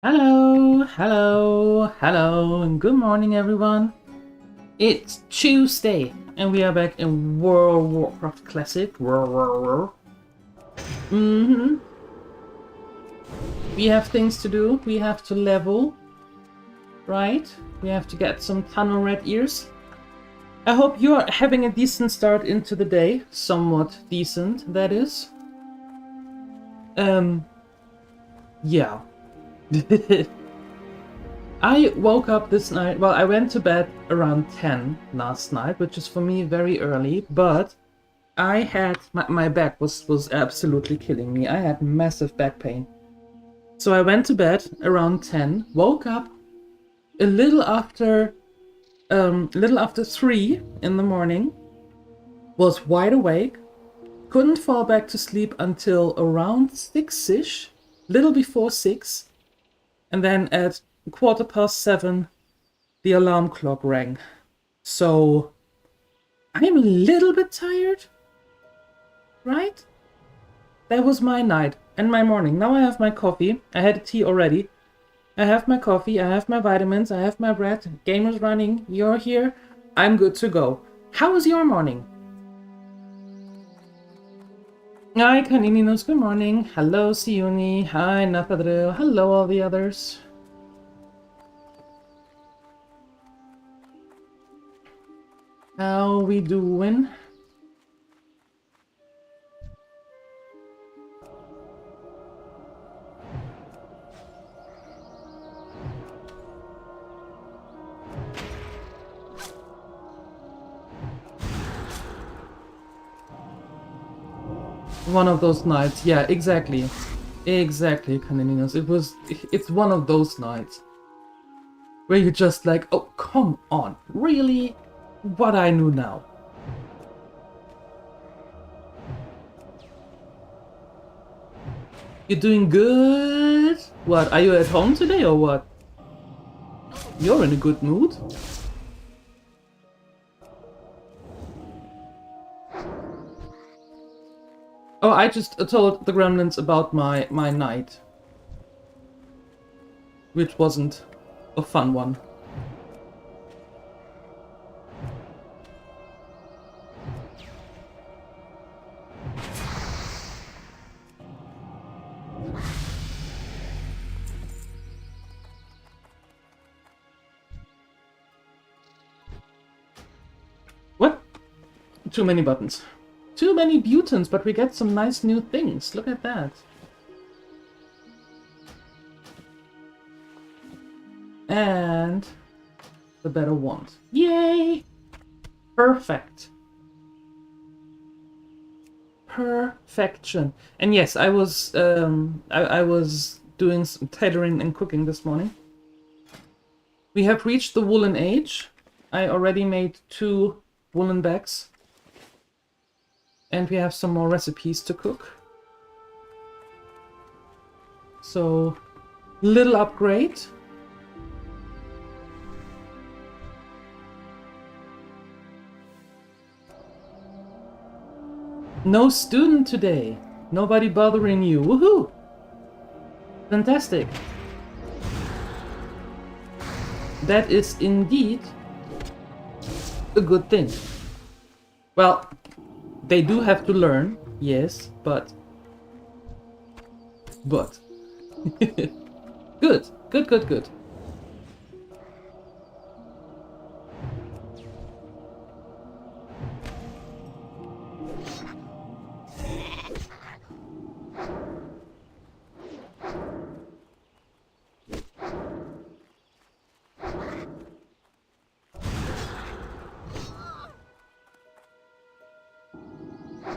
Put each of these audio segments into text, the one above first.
Hello, and good morning, everyone. It's Tuesday, and we are back in World of Warcraft Classic. We have things to do. We have to level, right? We have to get some tunnel red ears. I hope you are having a decent start into the day. Somewhat decent, that is. Yeah. I woke up this night, well, I went to bed around 10 last night, which is for me very early, but I had, my back was absolutely killing me. I had massive back pain. So I went to bed around 10, woke up a little after 3 in the morning, was wide awake, couldn't fall back to sleep until around 6-ish, little before 6, and then at 7:15, the alarm clock rang. So I'm a little bit tired, right? That was my night and my morning. Now I have my coffee. I had a tea already. I have my coffee, I have my vitamins, I have my bread. Game is running, you're here. I'm good to go. How was your morning? Hi, Kanininos, good morning. Hello, Siuni. Hi, Nathadril. Hello, all the others. How we doing? One of those nights, yeah, exactly. Exactly, Kanininos. It's one of those nights where you're just like, oh, come on, really? What I knew now. You're doing good? What, are you at home today or what? You're in a good mood? Oh, I just told the Gremlins about my night. Which wasn't a fun one. What? Too many buttons. Too many butons, but we get some nice new things. Look at that. And the better wand. Yay! Perfect. Perfection. And yes, I was I was doing some tailoring and cooking this morning. We have reached the woolen age. I already made 2 woolen bags. And we have some more recipes to cook. So, little upgrade. No student today. Nobody bothering you. Woohoo! Fantastic. That is indeed a good thing. Well, they do have to learn, yes, but... Good.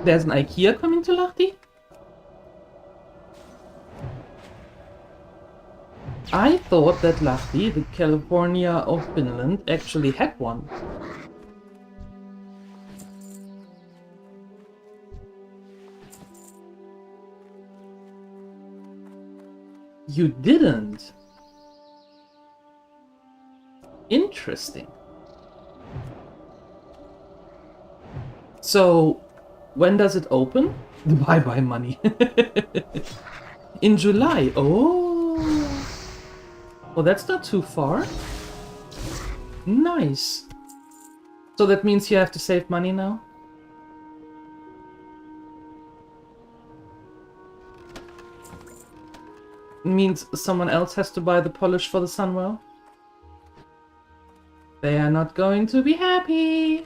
There's an IKEA coming to Lahti? I thought that Lahti, the California of Finland, actually had one. You didn't? Interesting. So, when does it open? The bye-bye money. In July. Oh. Oh, that's not too far. Nice. So that means you have to save money now? Means someone else has to buy the polish for the Sunwell? They are not going to be happy!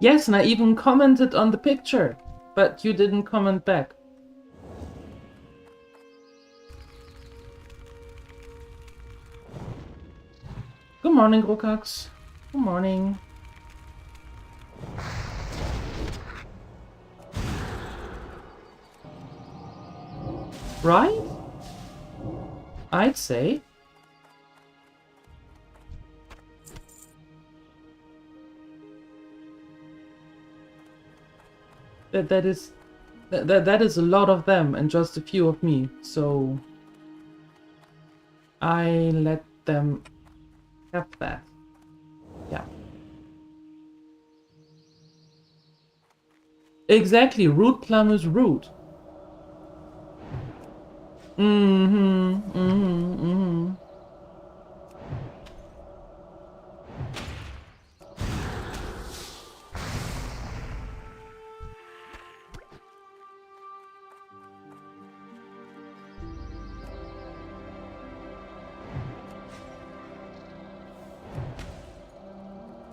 Yes, and I even commented on the picture, but you didn't comment back. Good morning, Rokax. Good morning. Right? I'd say. That is a lot of them and just a few of me, so I let them have that. Yeah. Exactly, root plum is root.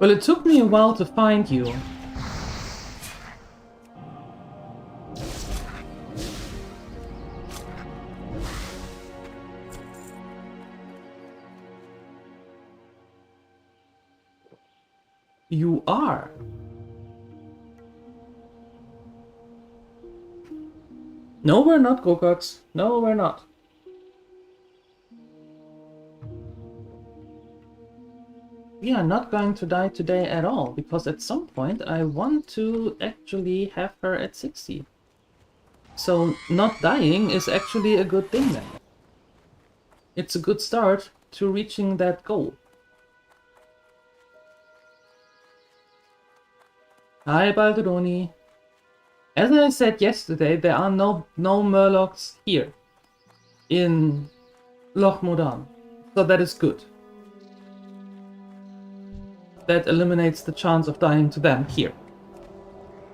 Well, it took me a while to find you. You are. No, we're not, Gokax. No, we're not. We are not going to die today at all, because at some point I want to actually have her at 60. So not dying is actually a good thing then. It's a good start to reaching that goal. Hi, Balderoni. As I said yesterday, there are no Murlocs here in Loch Modan, so that is good. That eliminates the chance of dying to them here.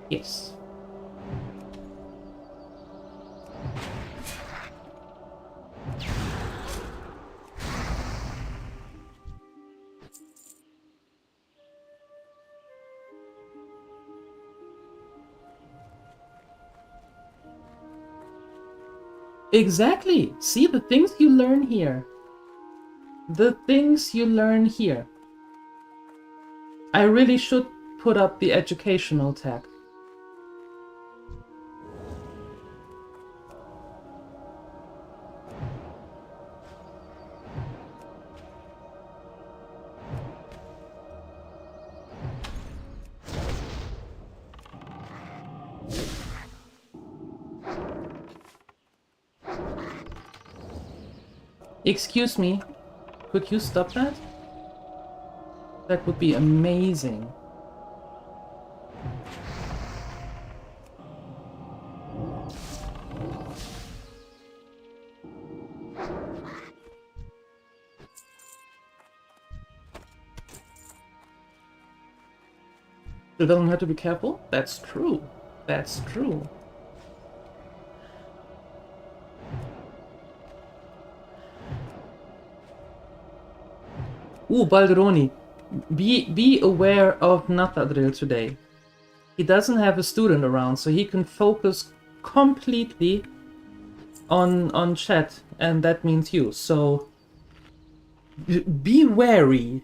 Yes. Exactly! See the things you learn here. The things you learn here. I really should put up the educational tag. Excuse me, could you stop that? That would be amazing. You don't have to be careful? That's true. That's true. Ooh, Balderoni. Be aware of Nathadril today. He doesn't have a student around, so he can focus completely on chat, and that means you. So be wary.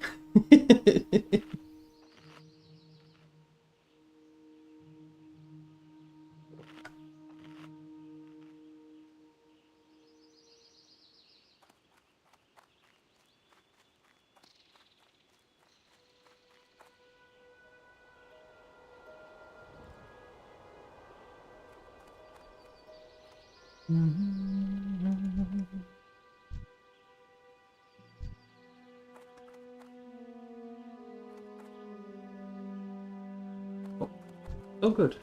Oh, good.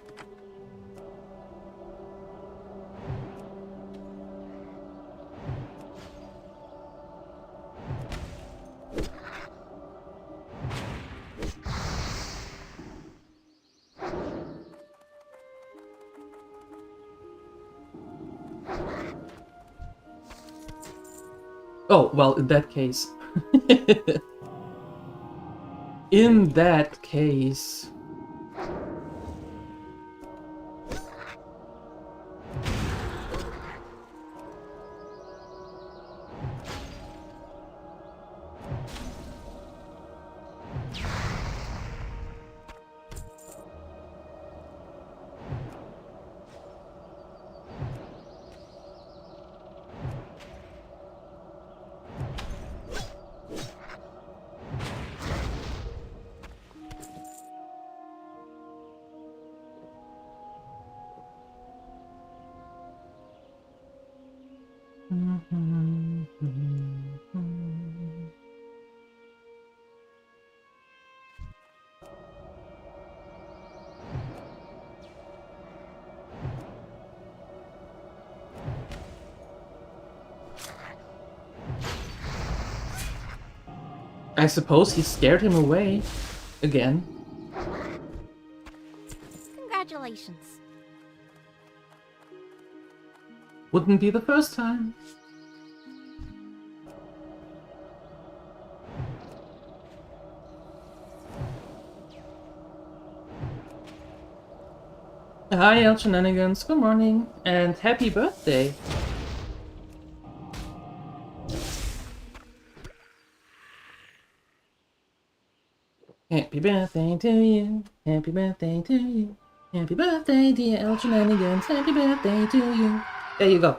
Oh, well, in that case. In that case. I suppose he scared him away again. Congratulations. Wouldn't be the first time. Hi, El Shenanigans. Good morning and happy birthday. Happy birthday to you. Happy birthday to you. Happy birthday, dear El Shenanigans. Happy birthday to you. There you go.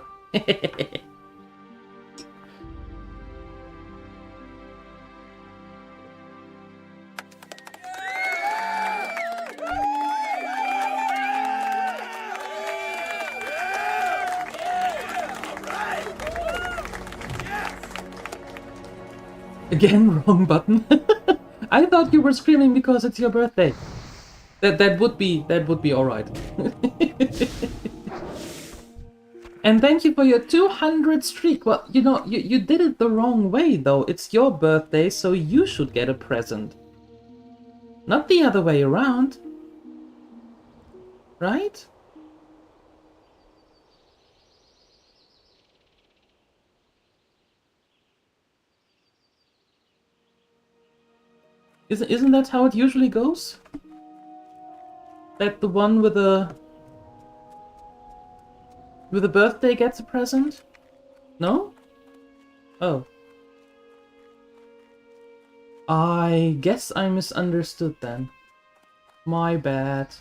Again, wrong button. I thought you were screaming because it's your birthday. That would be all right. And thank you for your 200 streak. Well, you know, you did it the wrong way though. It's your birthday, so you should get a present. Not the other way around. Right? Isn't that how it usually goes? That the one with a birthday gets a present? No? Oh. I guess I misunderstood then. My bad.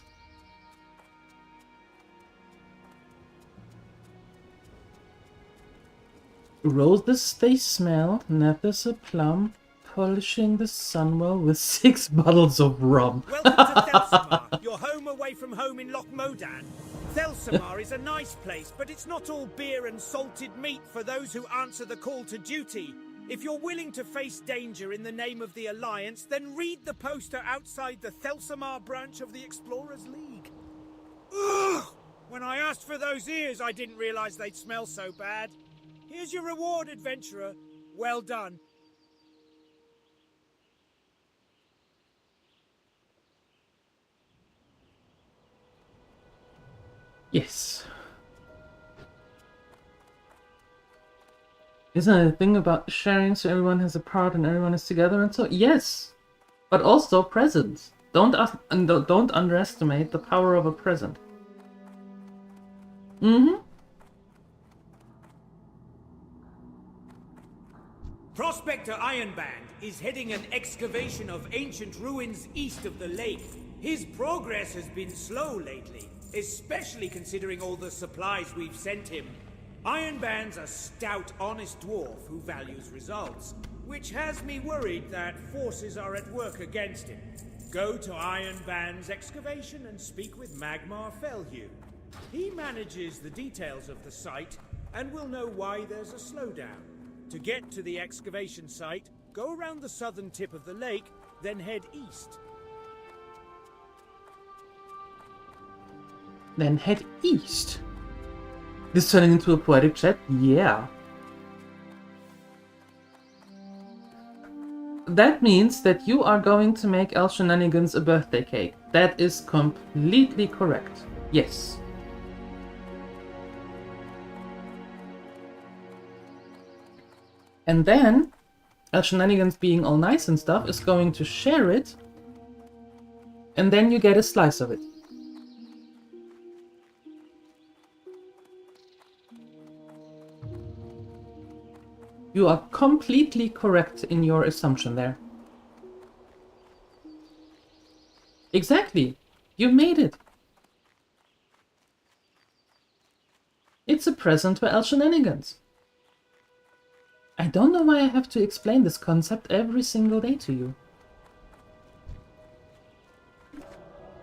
Roses they smell, netters a plum, polishing the sunwell with 6 bottles of rum. Welcome to Thelsamar, your home away from home in Loch Modan. Thelsamar is a nice place, but it's not all beer and salted meat for those who answer the call to duty. If you're willing to face danger in the name of the Alliance, then read the poster outside the Thelsamar branch of the Explorers League. Ugh! When I asked for those ears, I didn't realize they'd smell so bad. Here's your reward, adventurer. Well done. Yes. Isn't it a thing about sharing so everyone has a part and everyone is together and so? Yes! But also presents. Don't underestimate the power of a present. Prospector Ironband is heading an excavation of ancient ruins east of the lake. His progress has been slow lately, especially considering all the supplies we've sent him. Ironband's a stout, honest dwarf who values results, which has me worried that forces are at work against him. Go to Ironband's excavation and speak with Magmar Felhue. He manages the details of the site and will know why there's a slowdown. To get to the excavation site, go around the southern tip of the lake, then head east. Then head east. This turning into a poetic chat? Yeah. That means that you are going to make El Shenanigans a birthday cake. That is completely correct. Yes. And then, El Shenanigans being all nice and stuff, is going to share it. And then you get a slice of it. You are completely correct in your assumption there. Exactly. You made it. It's a present for El Shenanigans. I don't know why I have to explain this concept every single day to you.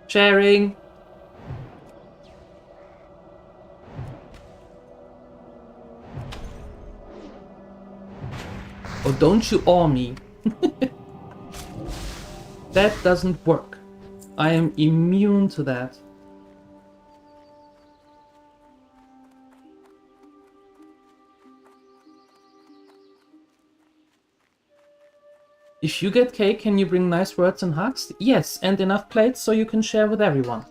Sharing. Oh, don't you awe me. That doesn't work. I am immune to that. If you get cake, can you bring nice words and hugs? Yes, and enough plates so you can share with everyone.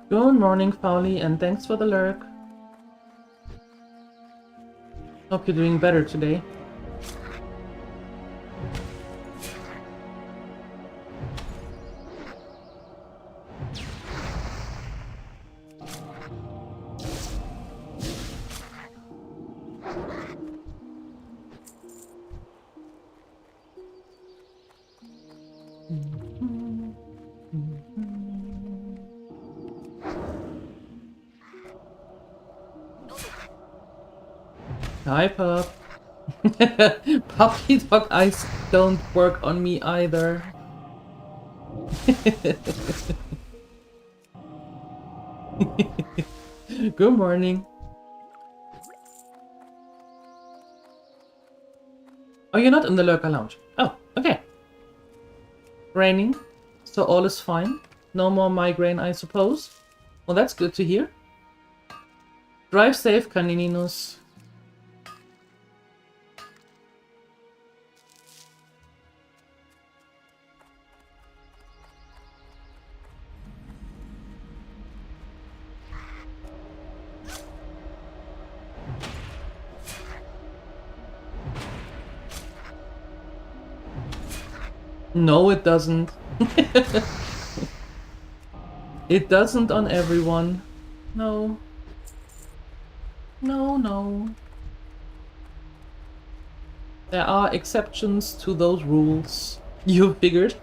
Good morning, Fowly, and thanks for the lurk. Hope you're doing better today. Hi, pup. Puppy dog eyes don't work on me either. Good morning. Oh, you're not in the Lurker Lounge. Oh, okay. Raining, so all is fine. No more migraine, I suppose. Well, that's good to hear. Drive safe, Canininus. No, it doesn't. It doesn't on everyone. No. No, no. There are exceptions to those rules. You figured.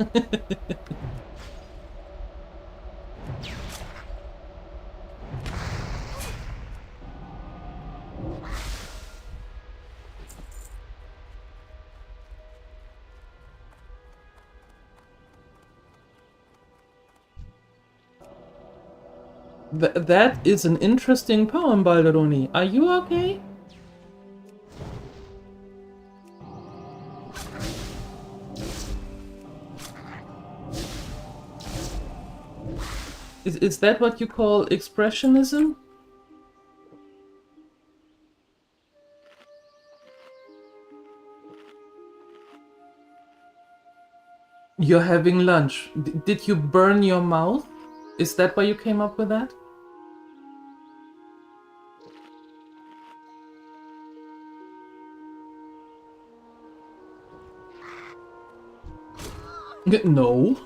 That is an interesting poem, Balderoni. Are you okay? Is that what you call expressionism? You're having lunch. Did you burn your mouth? Is that why you came up with that? No.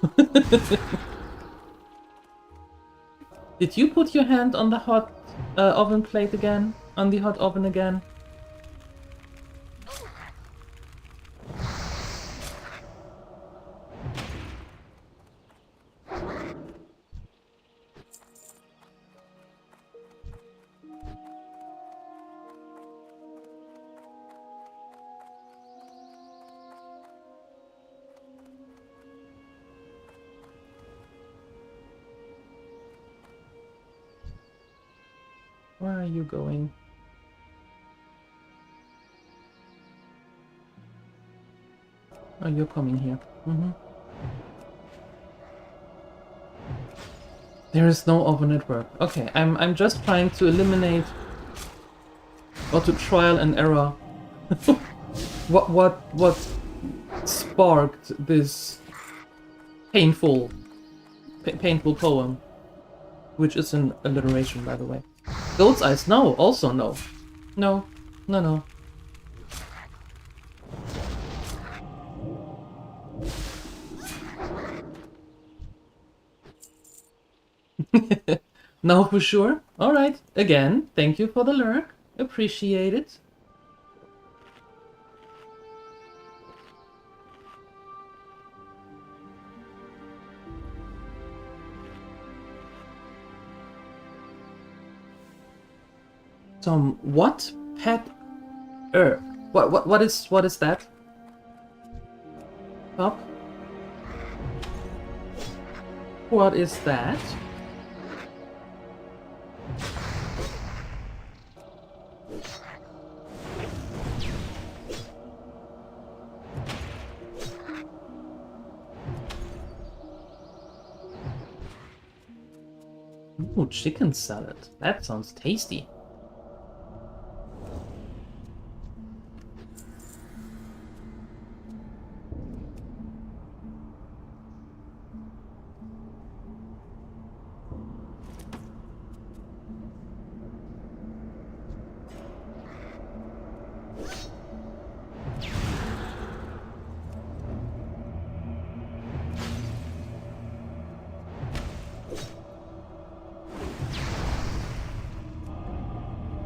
Did you put your hand on the hot oven plate again? On the hot oven again? Where are you going? Oh, you're coming here. There is no oven at work. Okay, I'm just trying to eliminate or to trial and error what sparked this painful poem, which is an alliteration, by the way. Goat's eyes, no, also no. No. No, for sure. Alright, again, thank you for the lurk. Appreciate it. Some what? Pet what is that? Up? What is that? Ooh, chicken salad. That sounds tasty.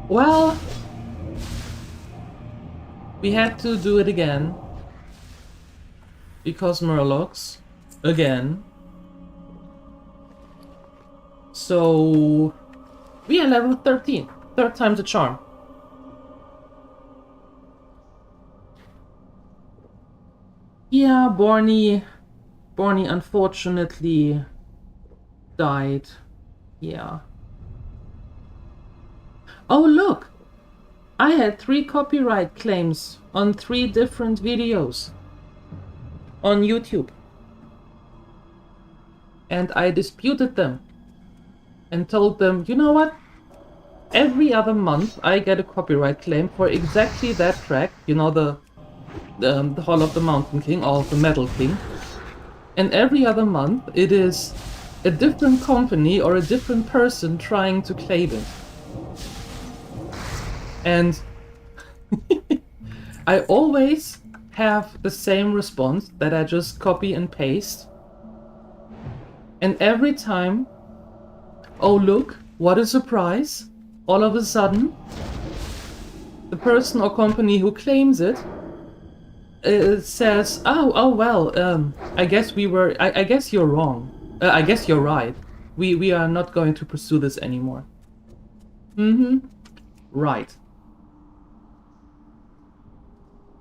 Well, we had to do it again. Because Murlocs. Again. So we are level 13. Third time's a charm. Yeah, Borny unfortunately died. Yeah. Oh look! I had 3 copyright claims on 3 different videos on YouTube. And I disputed them and told them, you know what? Every other month I get a copyright claim for exactly that track, you know, the Hall of the Mountain King or the Metal King. And every other month it is a different company or a different person trying to claim it. And I always have the same response that I just copy and paste. And every time, oh look, what a surprise, all of a sudden, the person or company who claims it says, oh well, I guess I guess you're wrong. I guess you're right. We are not going to pursue this anymore. Right.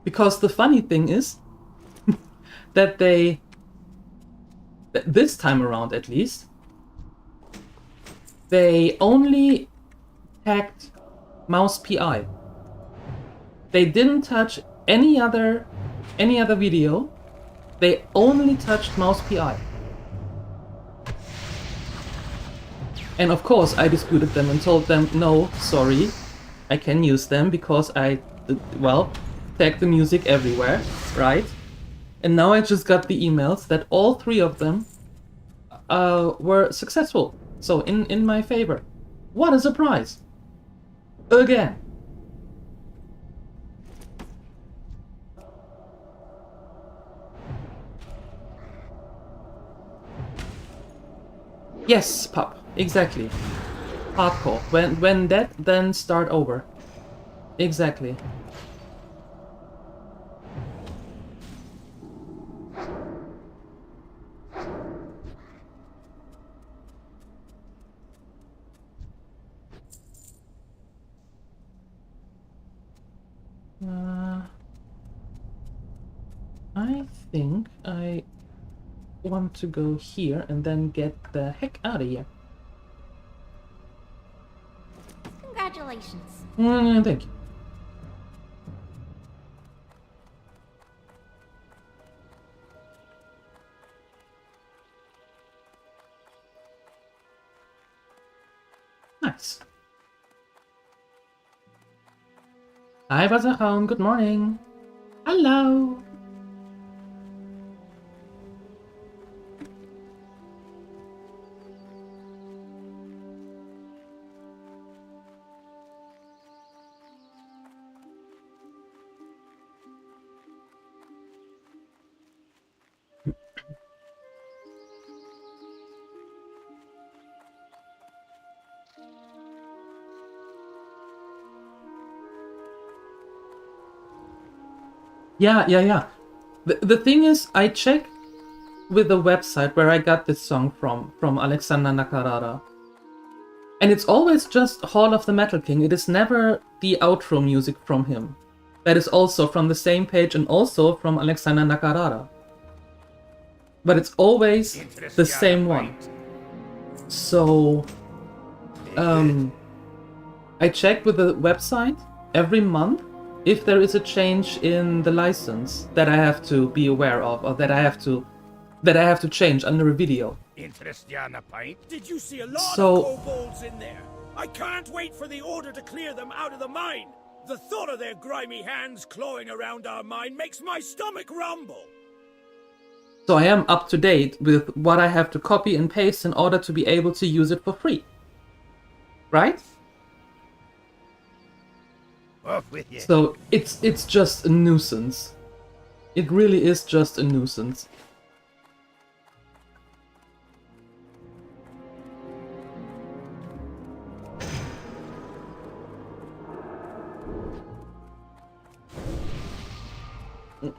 Because the funny thing is that this time around at least, they only tagged Mouse PI. They didn't touch any other video. They only touched Mouse PI. And of course I disputed them and told them, no, sorry, I can use them because I, well, tag the music everywhere, right? And now I just got the emails that all 3 of them were successful. So in my favor. What a surprise! Again. Yes, pup. exactly. Hardcore. When that, then start over. Exactly. I think I want to go here and then get the heck out of here. Congratulations. Thank you. Nice. Hi, Wasserraum. Good morning. Hello. Yeah. The thing is, I check with the website where I got this song from Alexander Nakarada. And it's always just Hall of the Metal King. It is never the outro music from him. That is also from the same page and also from Alexander Nakarada. But it's always the same one. So, I check with the website every month if there is a change in the license that I have to be aware of, or that I have to change under a video. Did you see a lot So- of kobolds in there? I can't wait for the order to clear them out of the mine. The thought of their grimy hands clawing around our mine makes my stomach rumble. So I am up to date with what I have to copy and paste in order to be able to use it for free. Right? Off with you. So it's just a nuisance. It really is just a nuisance.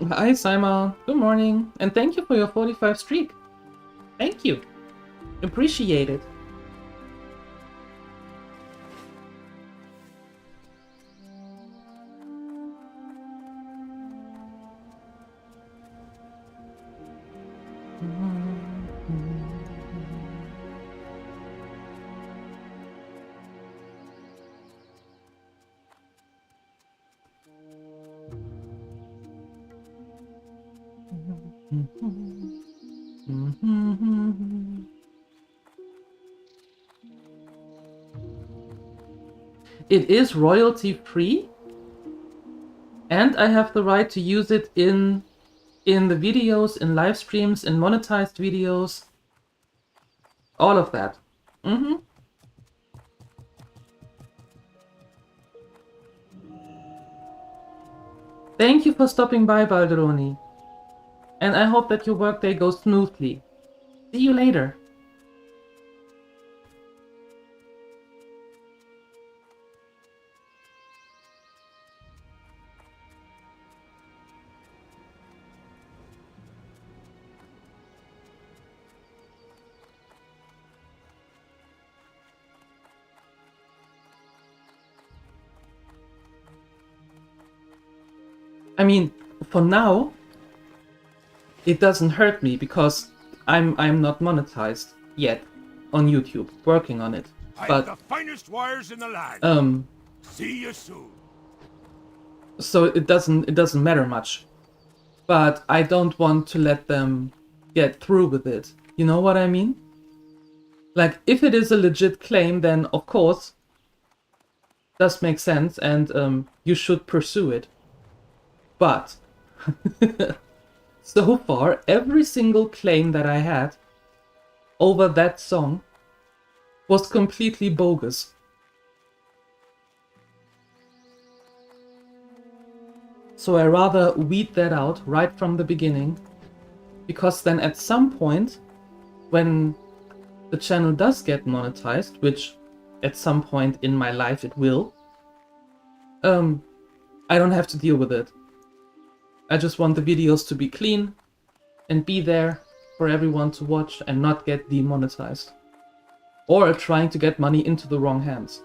Hi Simon, good morning, and thank you for your 45 streak. Thank you. Appreciate it. It is royalty free, and I have the right to use it in the videos, in live streams, in monetized videos, all of that. Thank you for stopping by, Balderoni. And I hope that your workday goes smoothly. See you later. I mean, for now, it doesn't hurt me because I'm not monetized yet on YouTube, working on it. I have But the finest wires in the land. See you soon. so it doesn't matter much. But I don't want to let them get through with it. You know what I mean? Like, if it is a legit claim, then of course does make sense, and you should pursue it. But so far, every single claim that I had over that song was completely bogus. So I rather weed that out right from the beginning, because then at some point, when the channel does get monetized, which at some point in my life it will, I don't have to deal with it. I just want the videos to be clean and be there for everyone to watch and not get demonetized. Or trying to get money into the wrong hands.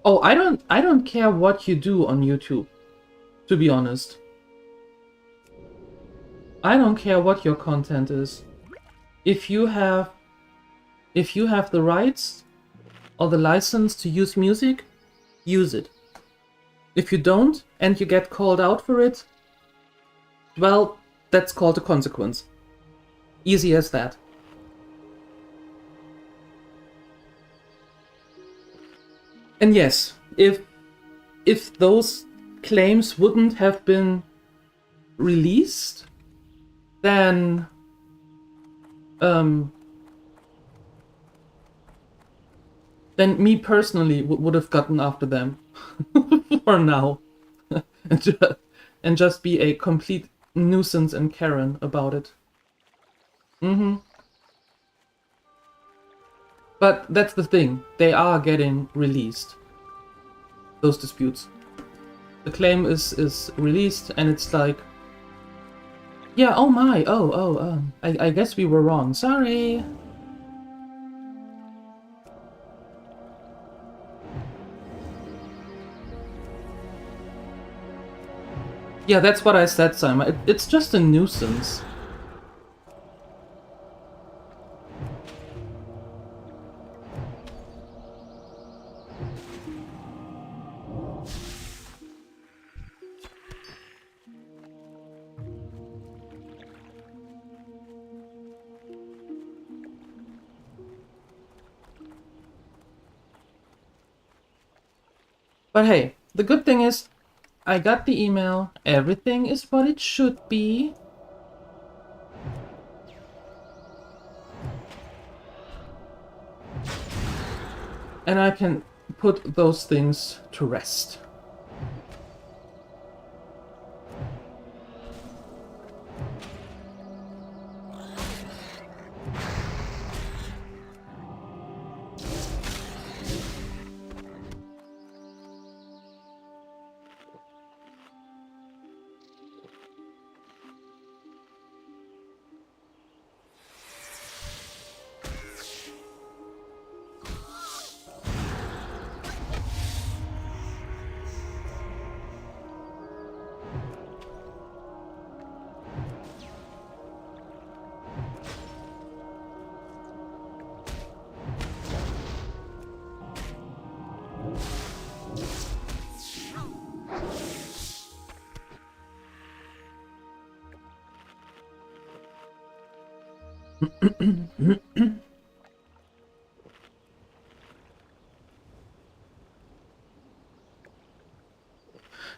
Oh, I don't care what you do on YouTube, to be honest. I don't care what your content is. If you have the rights or the license to use music, use it. If you don't and you get called out for it, well, that's called a consequence. Easy as that. And yes, if those claims wouldn't have been released, then me personally would have gotten after them for now, and just be a complete nuisance and Karen about it. But that's the thing, they are getting released, those disputes. The claim is released and it's like, yeah, oh my, I guess we were wrong, sorry. Yeah, that's what I said, Simon. It's just a nuisance. But hey, the good thing is, I got the email, everything is what it should be. And I can put those things to rest.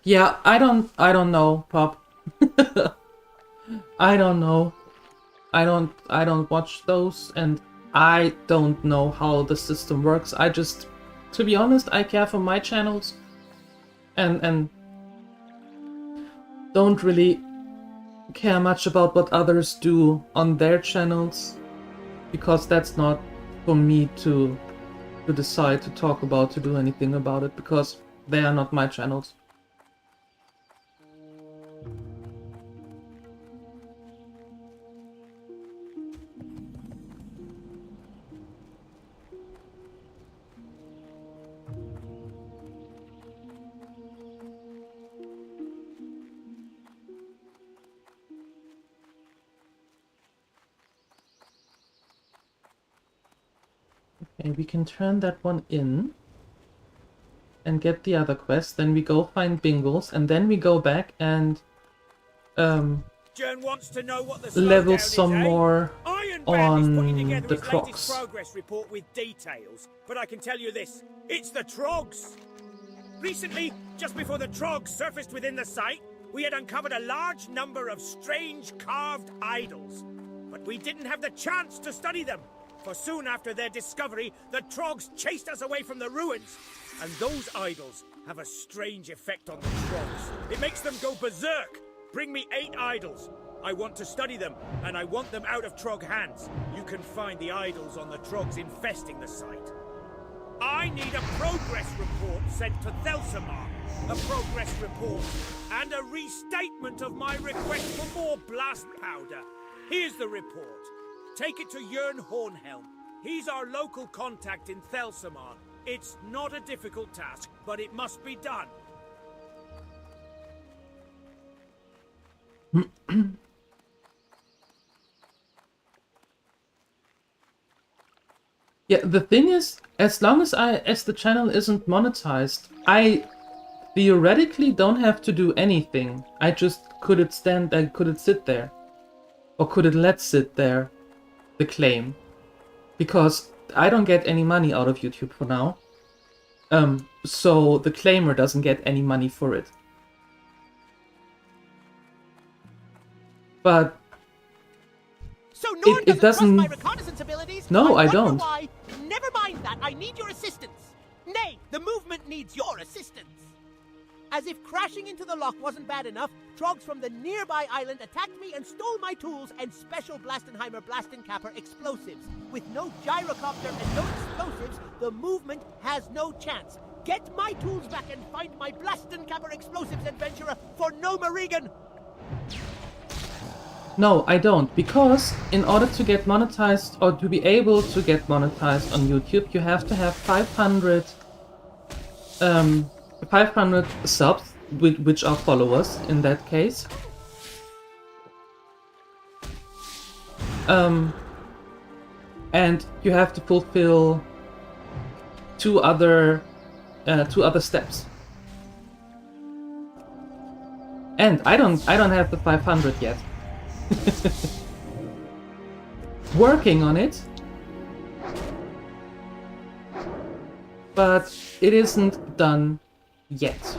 Yeah, I don't know, Pop. I don't know. I don't watch those, and I don't know how the system works. I just, to be honest, I care for my channels and don't really care much about what others do on their channels, because that's not for me to decide, to talk about, to do anything about it, because they are not my channels. Okay, we can turn that one in and get the other quest. Then we go find Bingles, and then we go back and Jern wants to know what the level slowdown some is, eh? more Iron Band is on putting together the his Trogs. latest progress report with details, but I can tell you this, it's the Trogs. Recently, just before the Trogs surfaced within the site, we had uncovered a large number of strange carved idols. But we didn't have the chance to study them, for soon after their discovery, the Trogs chased us away from the ruins. And those idols have a strange effect on the Trogs. It makes them go berserk. Bring me 8 idols. I want to study them, and I want them out of Trog hands. You can find the idols on the Trogs infesting the site. I need a progress report sent to Thelsamar. A progress report, and a restatement of my request for more blast powder. Here's the report. Take it to Jern Hornhelm. He's our local contact in Thelsamar. It's not a difficult task, but it must be done. Yeah, the thing is, as long as the channel isn't monetized, I theoretically don't have to do anything. I just could it sit there, or could it let sit there, the claim, because I don't get any money out of YouTube for now. So the claimer doesn't get any money for it. But so Norn it doesn't. Trust my reconnaissance abilities. No, I wonder don't. Why. Never mind that. I need your assistance. Nay, the movement needs your assistance. As if crashing into the lock wasn't bad enough, Trogs from the nearby island attacked me and stole my tools and special Blastenheimer Blastenkapper explosives. With no gyrocopter and no explosives, the movement has no chance. Get my tools back and find my Blastenkapper explosives, adventurer, for Gnomeregan! No, I don't, because in order to get monetized, or to be able to get monetized on YouTube, you have to have 500 subs, which are followers in that case. And you have to fulfill two other steps. And I don't have the 500 yet. Working on it, but it isn't done yet.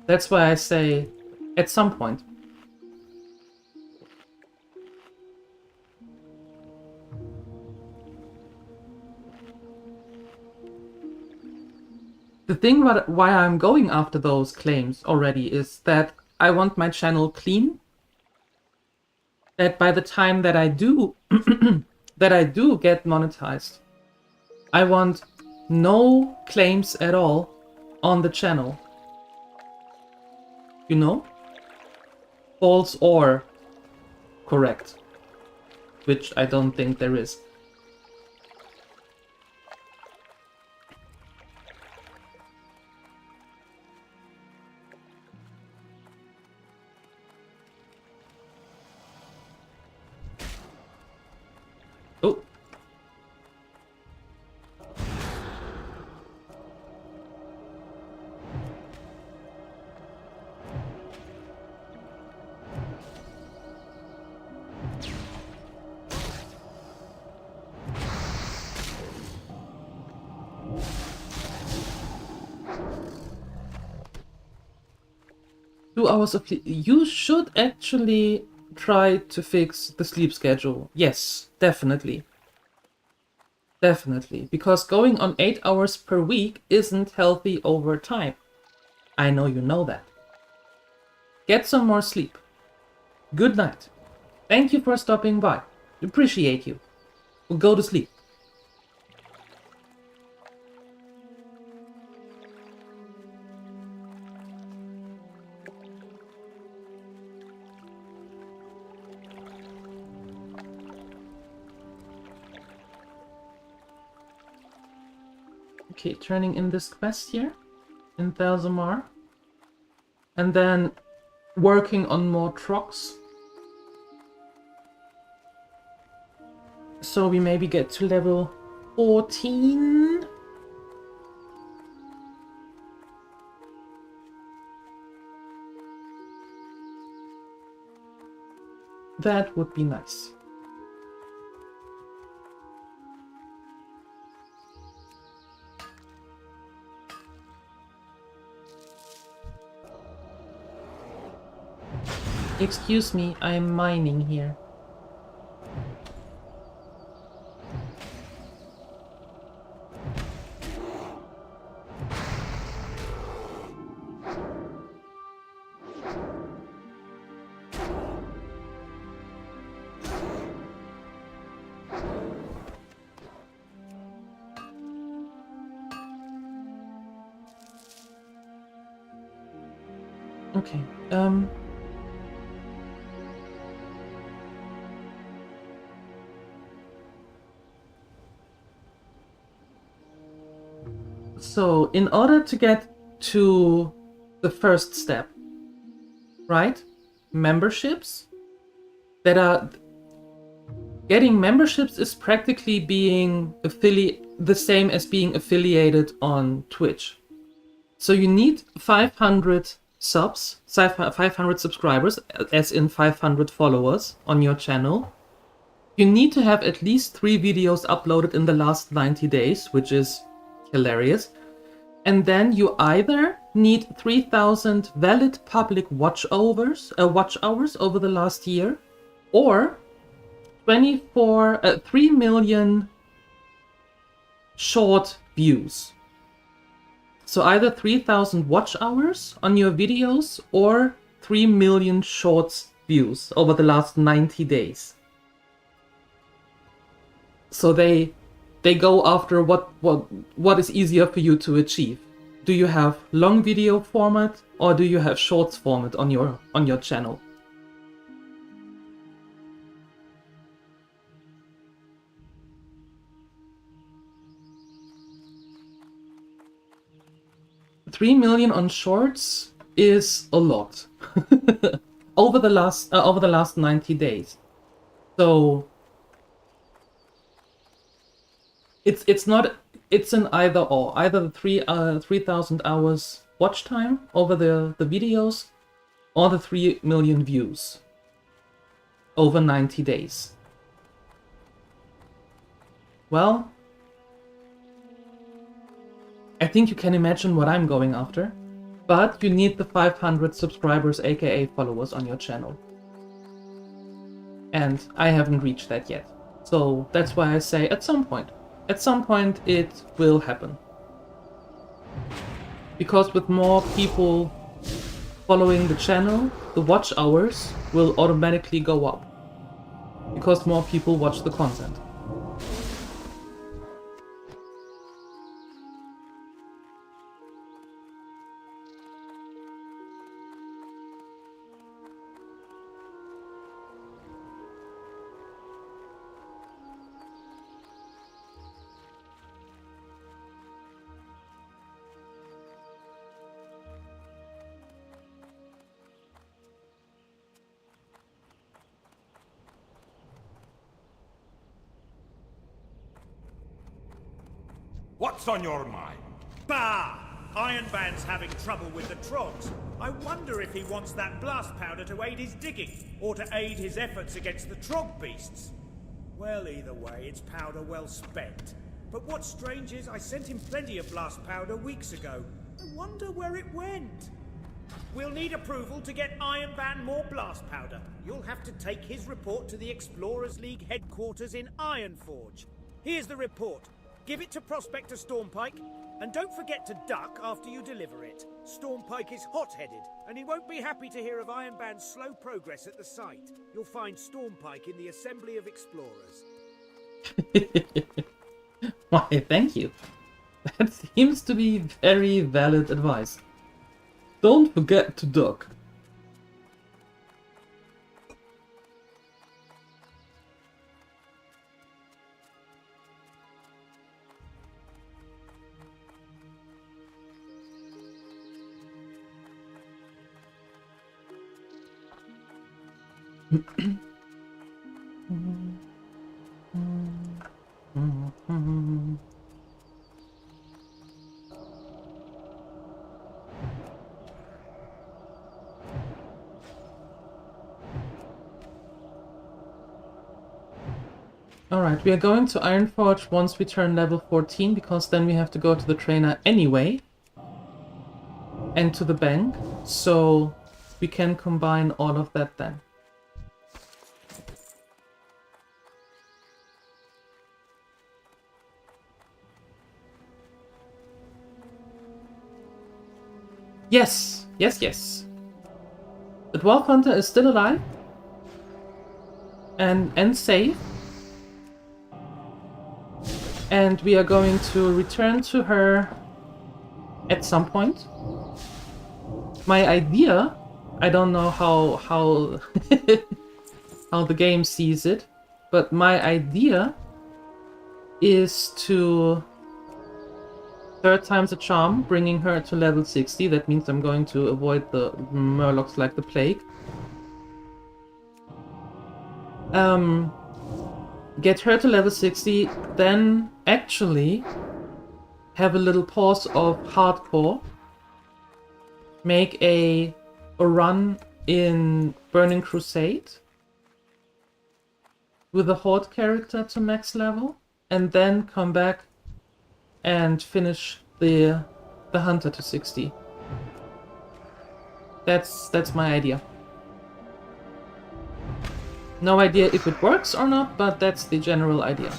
That's why I say at some point. The thing why I'm going after those claims already is that I want my channel clean. That by the time that I do get monetized, I want no claims at all on the channel. You know? False or correct. Which I don't think there is. Oh. 2 hours of sleep. You should actually try to fix the sleep schedule. Yes, definitely. Definitely. Because going on 8 hours per week isn't healthy over time. I know you know that. Get some more sleep. Good night. Thank you for stopping by. Appreciate you. Go to sleep. Okay, turning in this quest here in Thalzamar. And then working on more trucks. So we maybe get to level 14. That would be nice. Excuse me, I'm mining here. Okay, so in order to get to the first step, right? Memberships that are... Getting memberships is practically being the same as being affiliated on Twitch. So you need 500 subs, 500 subscribers, as in 500 followers on your channel. You need to have at least 3 videos uploaded in the last 90 days, which is hilarious. And then you either need 3,000 valid public watch hours over the last year, or 3 million short views. So either 3,000 watch hours on your videos or 3 million shorts views over the last 90 days. So they go after what is easier for you to achieve. Do you have long video format or do you have shorts format on your channel? $3 million on shorts is a lot over the last 90 days. So it's an either or. Either the 3,000 hours watch time over the videos, or the 3 million views over 90 days. Well, I think you can imagine what I'm going after, but you need the 500 subscribers, aka followers, on your channel. And I haven't reached that yet. So that's why I say at some point it will happen. Because with more people following the channel, the watch hours will automatically go up. Because more people watch the content. What's on your mind? Bah! Ironband's having trouble with the trogs. I wonder if he wants that blast powder to aid his digging, or to aid his efforts against the trog beasts. Well, either way, it's powder well spent. But what's strange is I sent him plenty of blast powder weeks ago. I wonder where it went. We'll need approval to get Ironband more blast powder. You'll have to take his report to the Explorers League headquarters in Ironforge. Here's the report. Give it to Prospector Stormpike, and don't forget to duck after you deliver it. Stormpike is hot-headed, and he won't be happy to hear of Ironband's slow progress at the site. You'll find Stormpike in the Assembly of Explorers. Why, thank you. That seems to be very valid advice. Don't forget to duck. Alright, we are going to Ironforge once we turn level 14, because then we have to go to the trainer anyway. And to the bank, so we can combine all of that then. Yes, yes, yes. The Dwarf Hunter is still alive. And safe. And we are going to return to her at some point. My idea, I don't know how how the game sees it, but my idea is to third time's a charm, bringing her to level 60. That means I'm going to avoid the Murlocs like the plague. Get her to level 60, then actually have a little pause of hardcore. Make a run in Burning Crusade with a Horde character to max level, and then come back and finish the Hunter to 60. That's my idea. No idea if it works or not, but that's the general idea.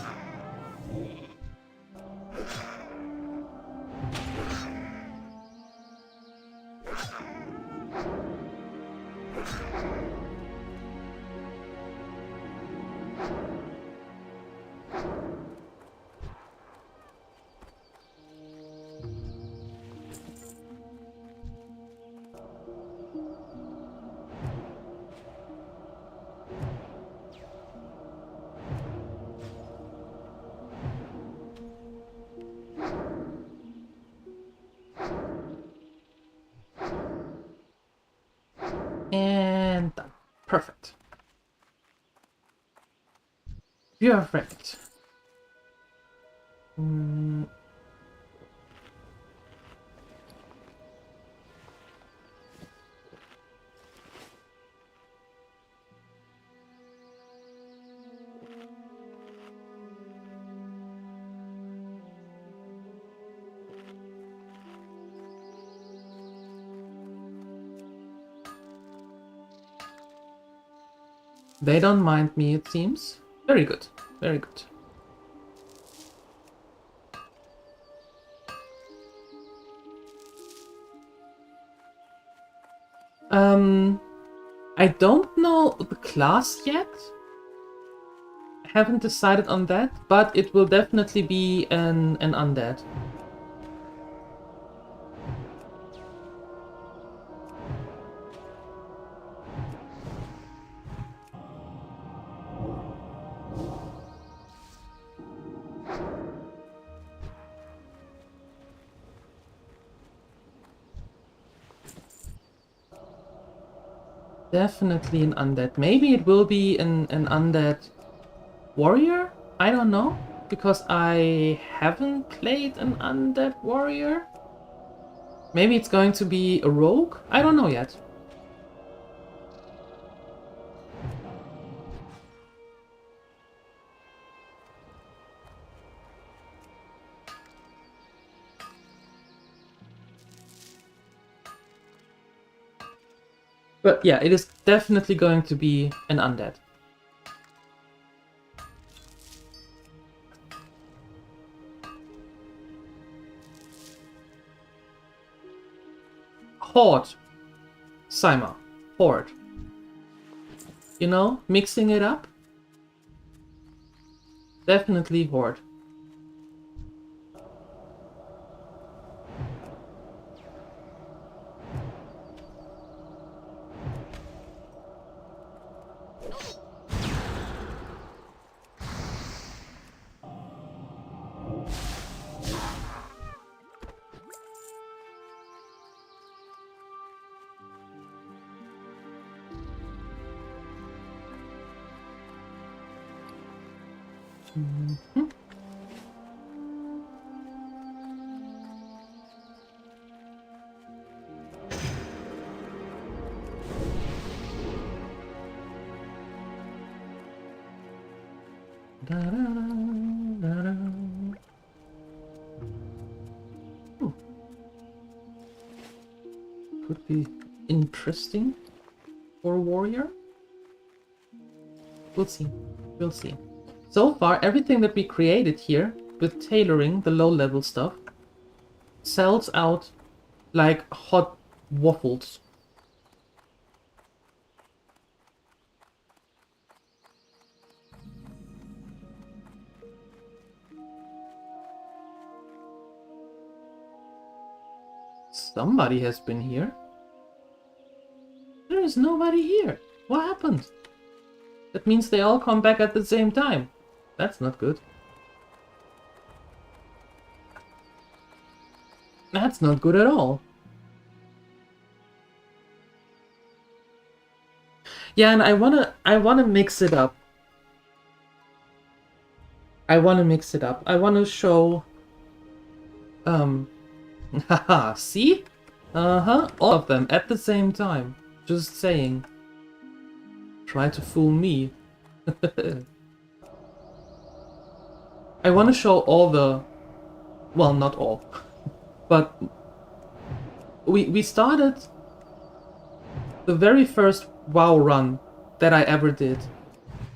And done. Perfect. Perfect. They don't mind me, it seems. Very good. Very good. I don't know the class yet. I haven't decided on that, but it will definitely be an undead. Definitely an undead. Maybe it will be an undead warrior? I don't know, because I haven't played an undead warrior. Maybe it's going to be a rogue? I don't know yet. But yeah, it is definitely going to be an undead. Horde. Saima. Horde. You know, mixing it up. Definitely Horde. Mhm. Da-da-da-da-da. Could be interesting for a warrior. We'll see. We'll see. So far, everything that we created here, with tailoring the low-level stuff, sells out like hot waffles. Somebody has been here. There is nobody here. What happened? That means they all come back at the same time. That's not good. That's not good at all. Yeah, and I wanna mix it up. I wanna show haha, see? All of them at the same time. Just saying. Try to fool me. I wanna show all the... Well, not all. But... We started... The very first WoW run that I ever did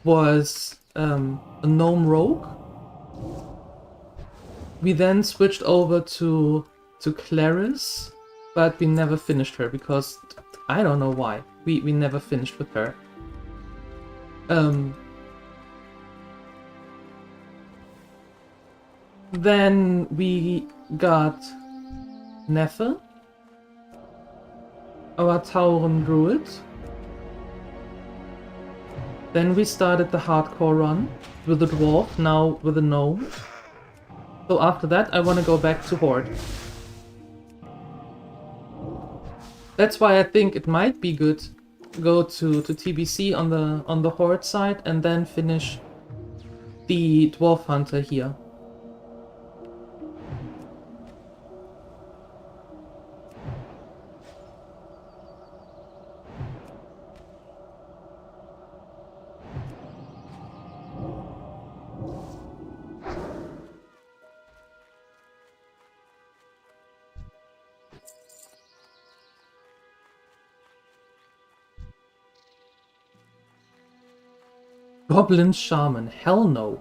was a Gnome Rogue. We then switched over to Claris, but we never finished her because I don't know why. We never finished with her. Then we got Neffe, our Tauren Druid. Then we started the hardcore run with the Dwarf, now with the Gnome. So after that I want to go back to Horde. That's why I think it might be good to go to TBC on the Horde side and then finish the Dwarf Hunter here. Goblin Shaman, hell no.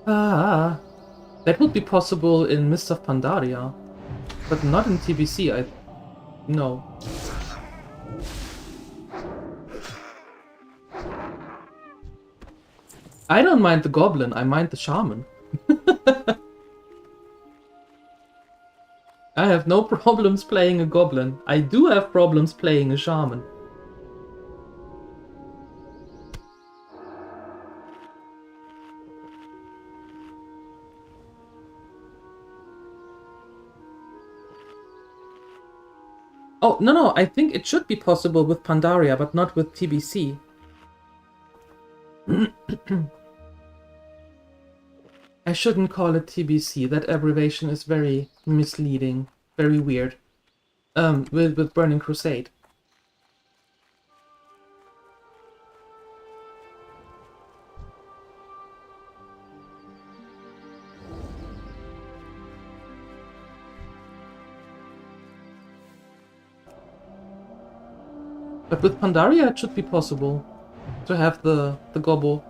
That would be possible in Mist of Pandaria, but not in TBC, no. I don't mind the Goblin, I mind the Shaman. I have no problems playing a Goblin. I do have problems playing a Shaman. Oh, no, I think it should be possible with Pandaria, but not with TBC. I shouldn't call it TBC, that abbreviation is very misleading, very weird. With Burning Crusade. But with Pandaria it should be possible to have the gobble.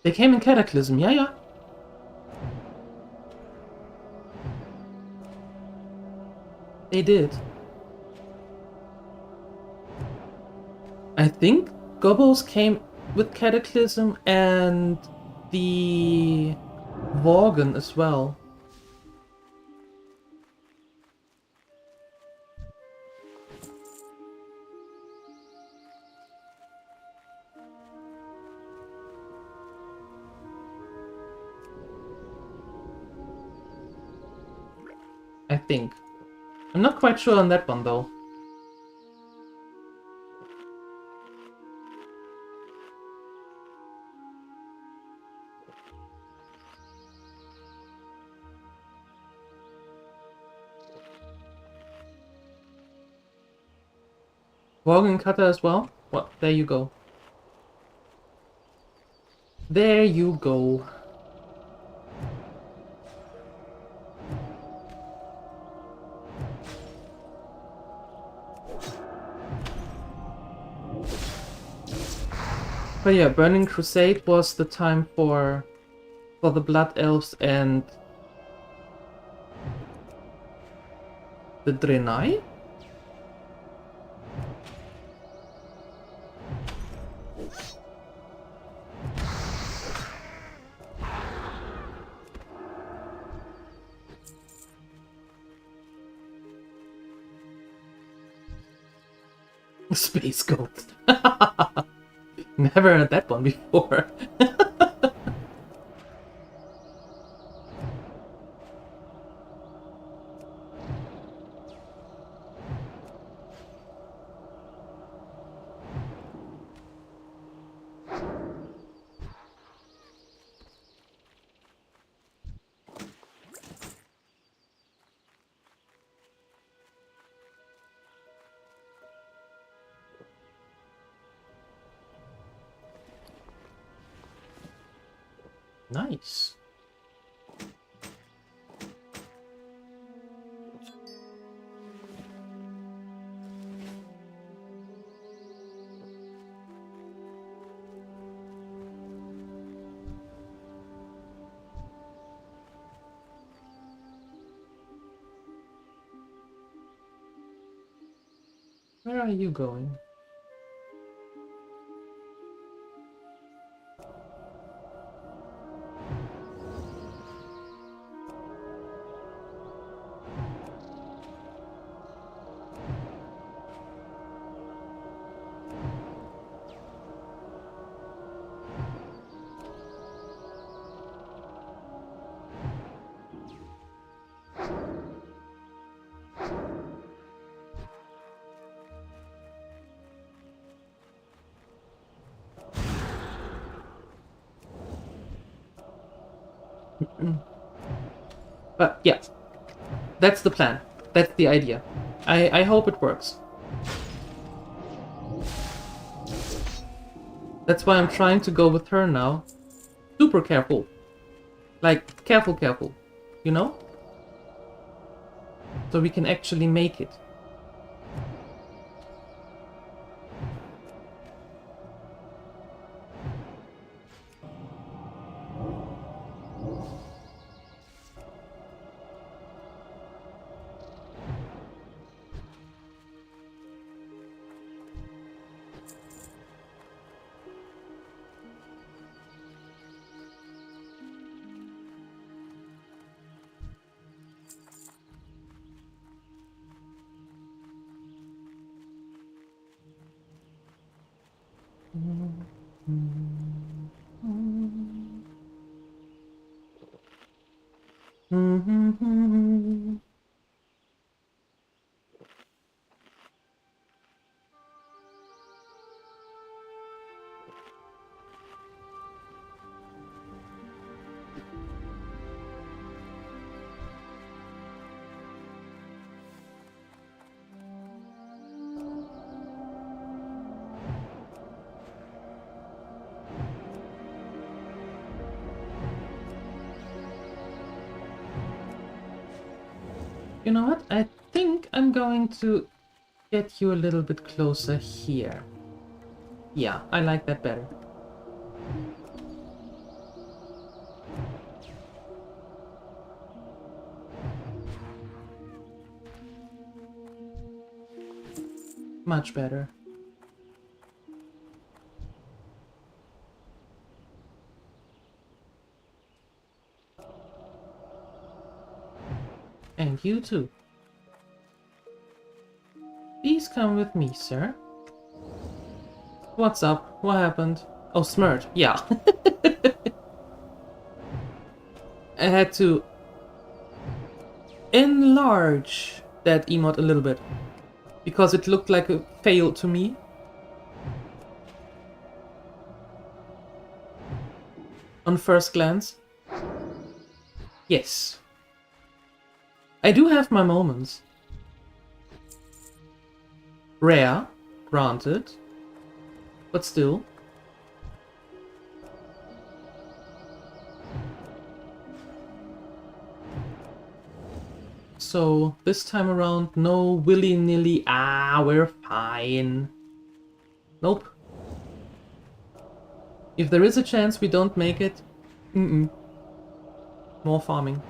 They came in Cataclysm, yeah. They did. I think Gobbles came with Cataclysm and the Worgen as well. I think. I'm not quite sure on that one though. Worgen Cutter as well? Well, there you go. There you go. But yeah, Burning Crusade was the time for the Blood Elves and the Draenei? Space Ghost. Never heard that one before. Nice. Where are you going? But yeah, that's the plan. That's the idea. I hope it works. That's why I'm trying to go with her now. Super careful. Like, careful. You know? So we can actually make it. You know what? I think I'm going to get you a little bit closer here. Yeah, I like that better. Much better. And you too. Please come with me, sir. What's up? What happened? Oh, Smirt. Yeah. I had to enlarge that emote a little bit because it looked like a fail to me. On first glance. Yes. I do have my moments. Rare, granted, but still. So this time around, no willy-nilly, we're fine. Nope. If there is a chance we don't make it, more farming.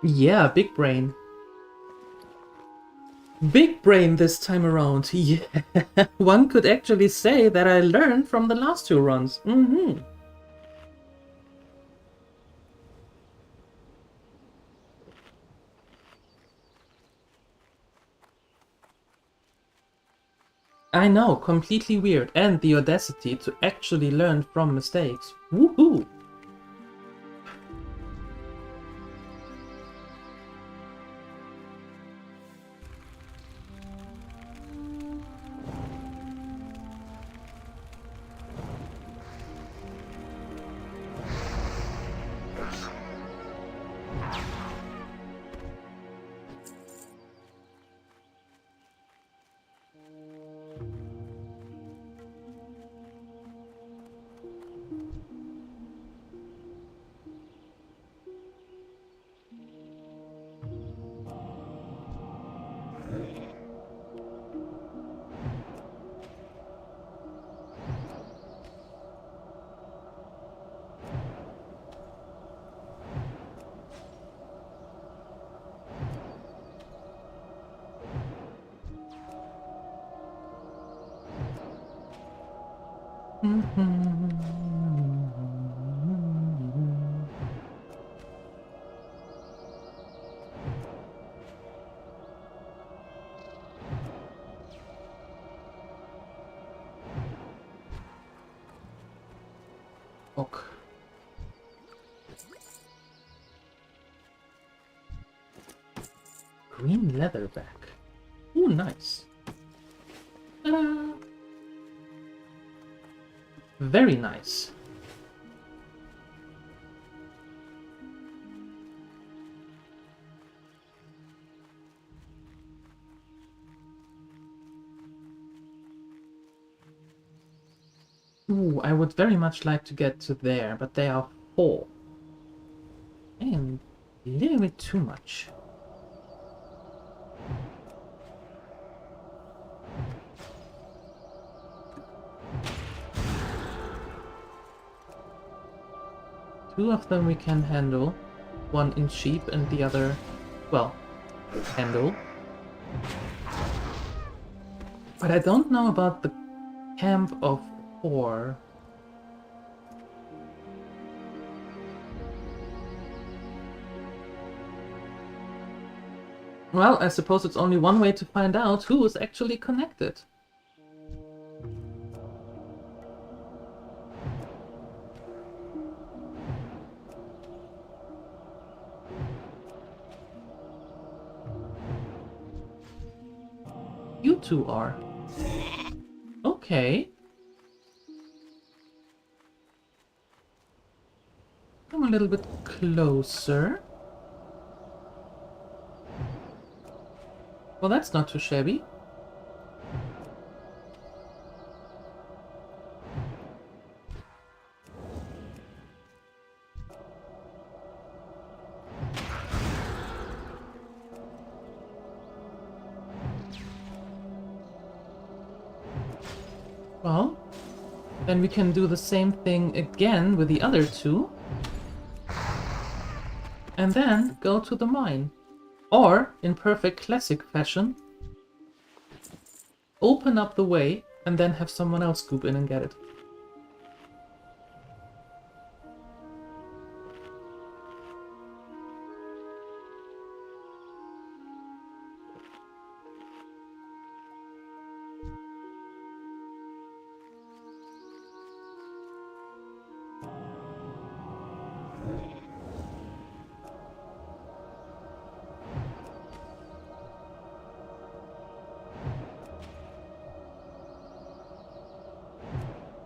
Yeah, big brain. Big brain this time around. Yeah, one could actually say that I learned from the last two runs. I know, completely weird, and the audacity to actually learn from mistakes. Woohoo! Ok. Green leatherback. Ooh, nice. Ta-da! Very nice. Ooh, I would very much like to get to there, but they are 4. And a little bit too much. Two of them we can handle. One in sheep and the other, well, handle. But I don't know about the camp of 4. Well, I suppose it's only one way to find out who is actually connected. You two are. Okay. Come a little bit closer. Well, that's not too shabby. Well, then we can do the same thing again with the other two. And then go to the mine. Or, in perfect classic fashion, open up the way and then have someone else scoop in and get it.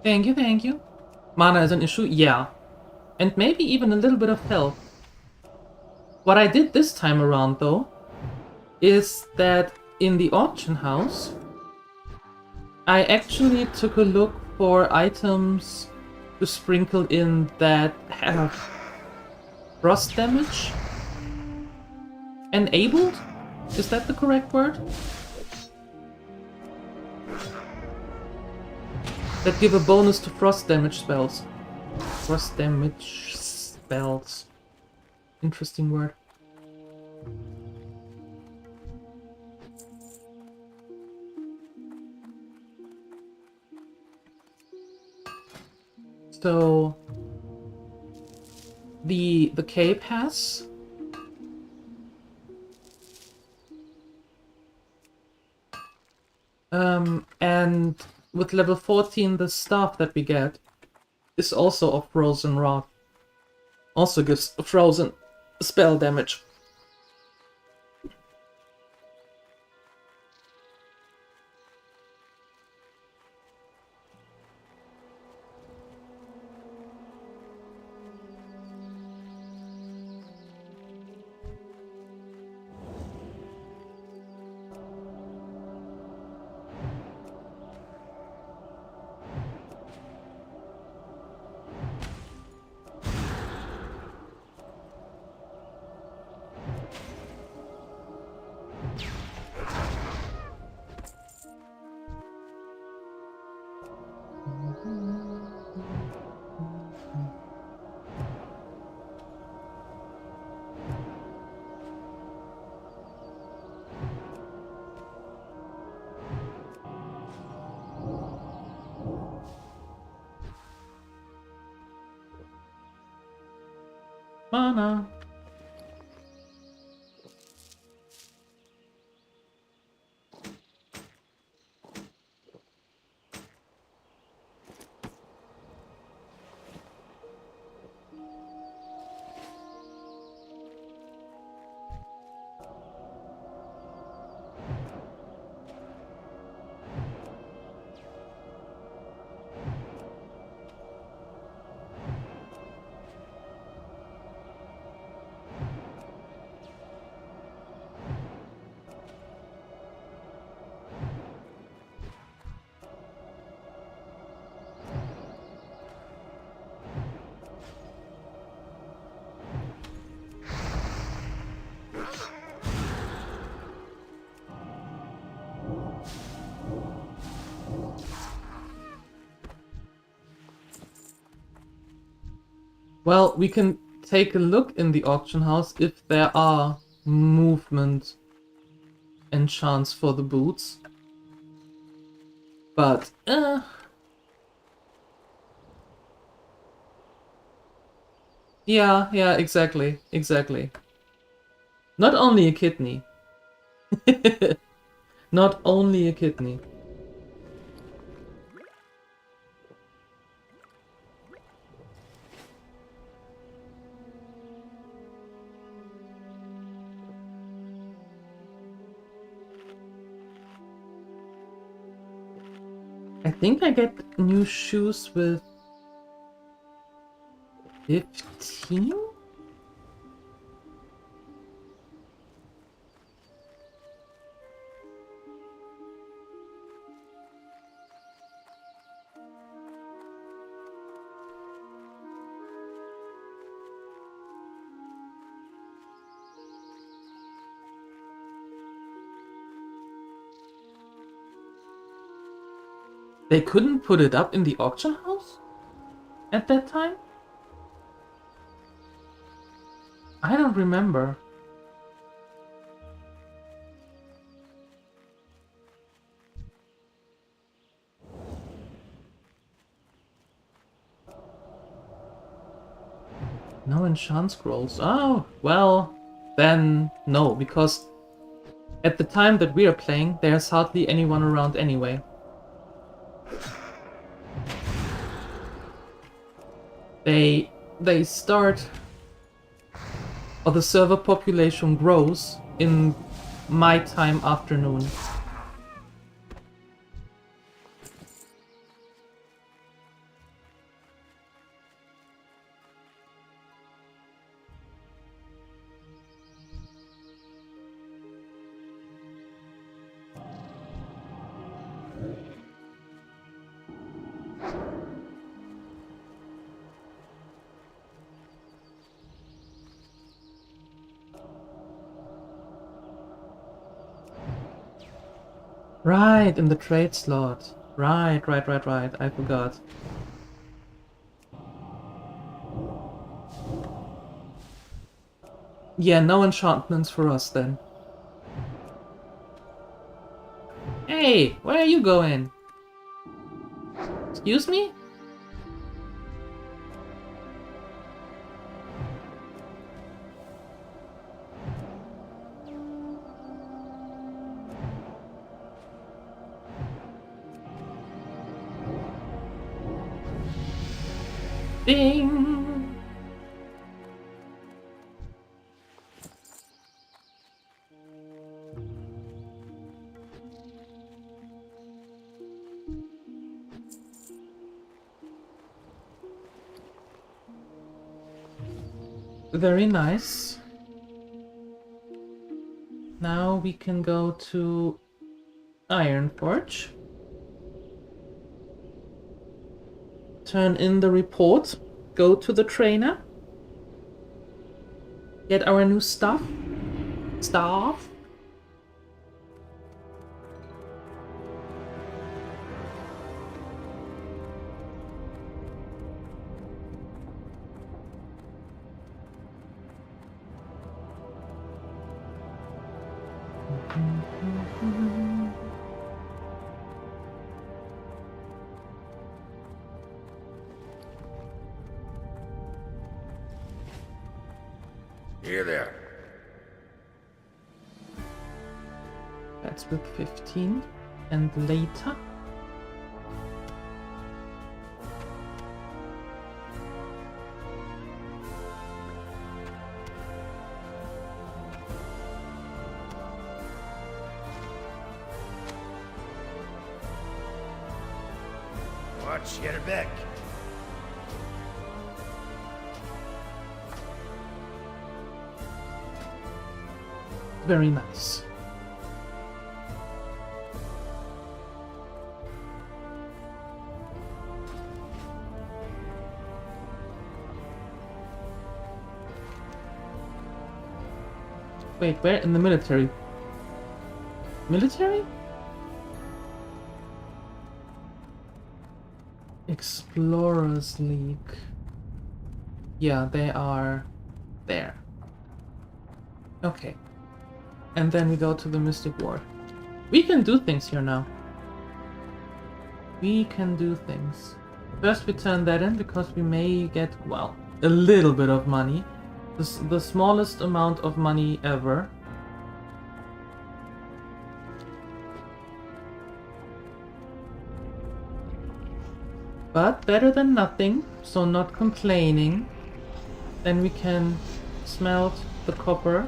Thank you, thank you. Mana is an issue? Yeah. And maybe even a little bit of health. What I did this time around, though, is that in the auction house, I actually took a look for items to sprinkle in that have frost damage enabled? Is that the correct word? That give a bonus to frost damage spells. Frost damage spells. Interesting word. So the cape has and with level 14 the staff that we get is also of frozen wrath. Also gives frozen spell damage. Mana. Well, we can take a look in the auction house if there are movement enchants for the boots. But, yeah, exactly. Not only a kidney. Not only a kidney. I think I get new shoes with 15? They couldn't put it up in the auction house at that time? I don't remember. No enchant scrolls. Oh, well, then no, because at the time that we are playing, there's hardly anyone around anyway. They start, or the server population grows in my time afternoon. Right, in the trade slot. Right. I forgot. Yeah, no enchantments for us then. Hey, where are you going? Excuse me? Ding! Very nice. Now we can go to Ironforge. Turn in the report. Go to the trainer. Get our new stuff. Here there. That's with 15. And later. Watch, get her back. Very nice. Wait, where? In the military? Military? Explorers League. Yeah, they are there. Okay. And then we go to the Mystic War. We can do things here now. We can do things. First we turn that in because we may get, well, a little bit of money. The smallest amount of money ever. But better than nothing, so not complaining. Then we can smelt the copper.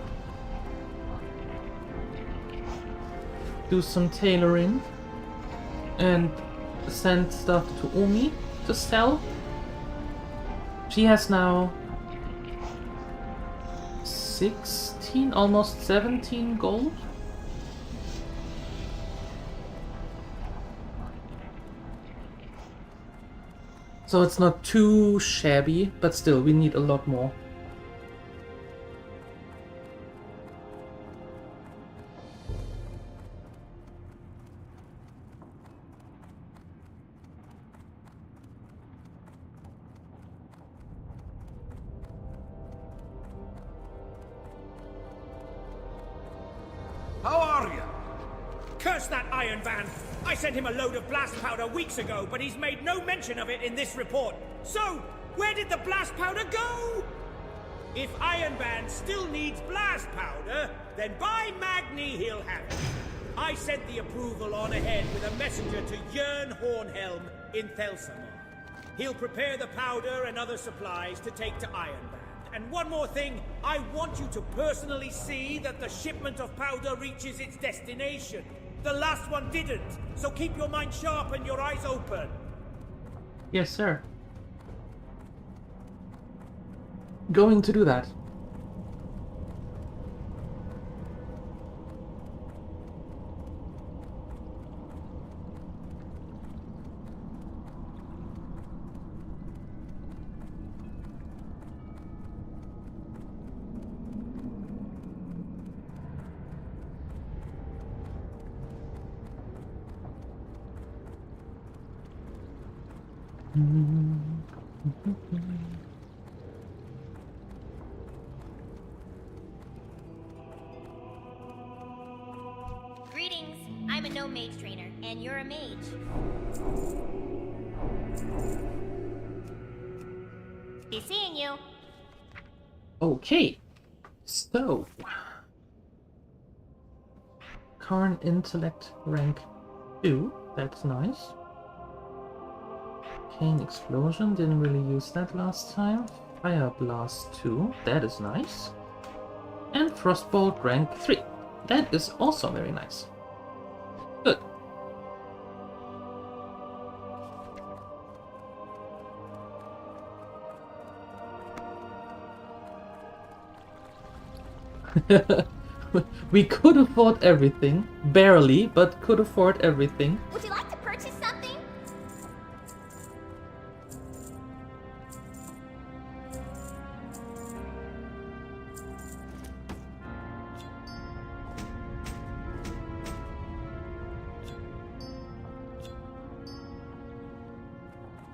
Do some tailoring. And send stuff to Umi to sell. She has now 16, almost 17 gold. So it's not too shabby, but still, we need a lot more. How are you? Curse that Iron Band! I sent him a load of blast powder weeks ago, but he's made no mention of it in this report. So, where did the blast powder go? If Iron Band still needs blast powder, then by Magni he'll have it. I sent the approval on ahead with a messenger to Jörn Hornhelm in Thelsamar. He'll prepare the powder and other supplies to take to Iron Band. And one more thing, I want you to personally see that the shipment of powder reaches its destination. The last one didn't, so keep your mind sharp and your eyes open. Yes, sir. Going to do that. Greetings, I'm a Mage trainer, and you're a mage. Be seeing you. Okay, so current intellect rank 2, that's nice. Cane explosion, didn't really use that last time. Fire blast 2, that is nice. And frostbolt rank 3, that is also very nice. Good. We could afford everything. Barely, but could afford everything. Would you like to purchase something?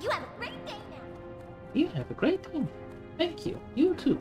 You have a great day now. You have a great day. Thank you. You too.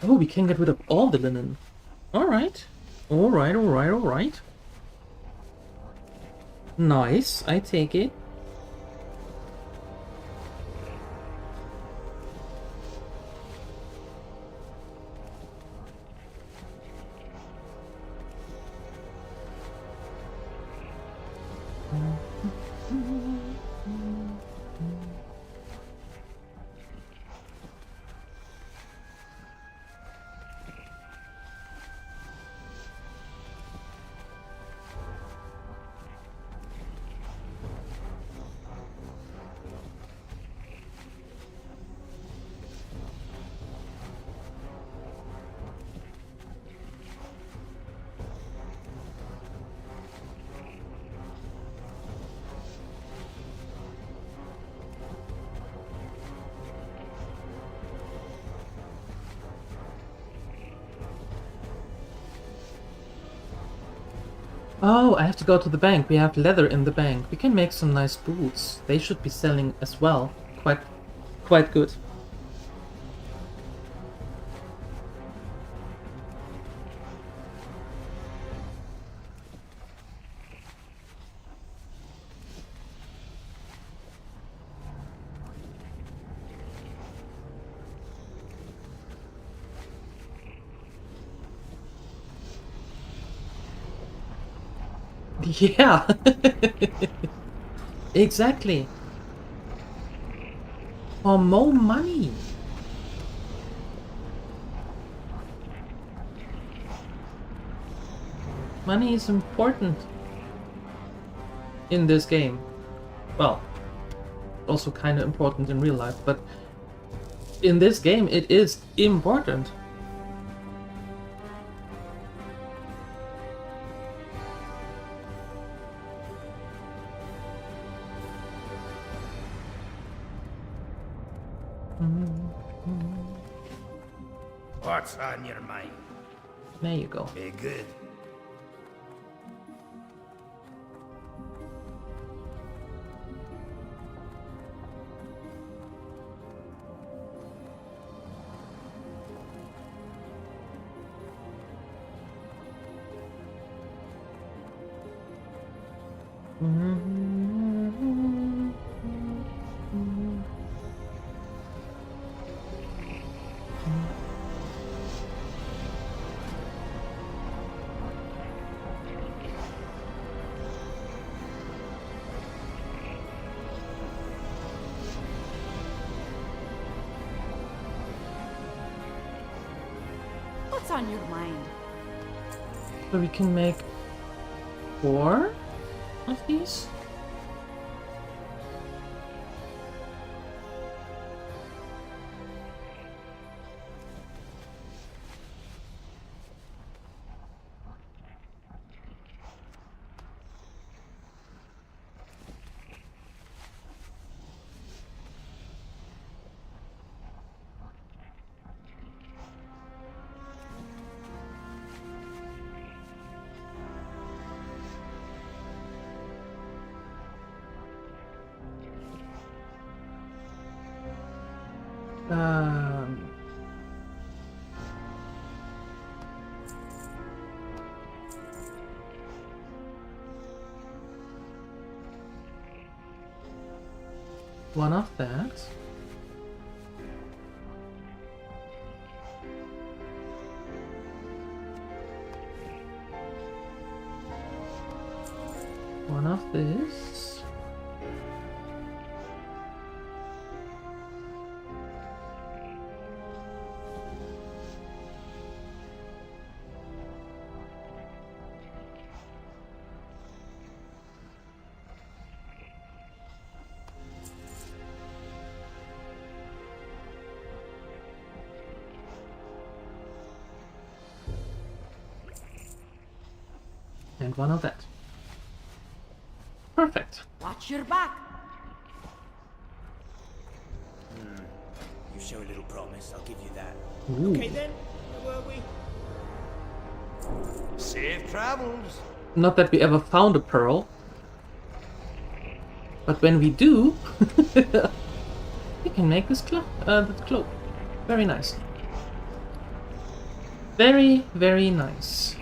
Oh, we can get rid of all the linen. Alright. Alright, alright, alright. Nice, I take it. Oh, I have to go to the bank. We have leather in the bank. We can make some nice boots. They should be selling as well. Quite good. Yeah. Exactly. For more money. Money is important in this game. Well, also kind of important in real life, but in this game it is important. What's on your mind? There you go. Be good. What's on your mind? So we can make 4 of these? One of that. One of this. And one of that. Perfect. Watch your back. You show a little promise, I'll give you that. Ooh. Okay then, where were we? Safe travels. Not that we ever found a pearl. But when we do, we can make this cloak. Very nice. Very, very nice.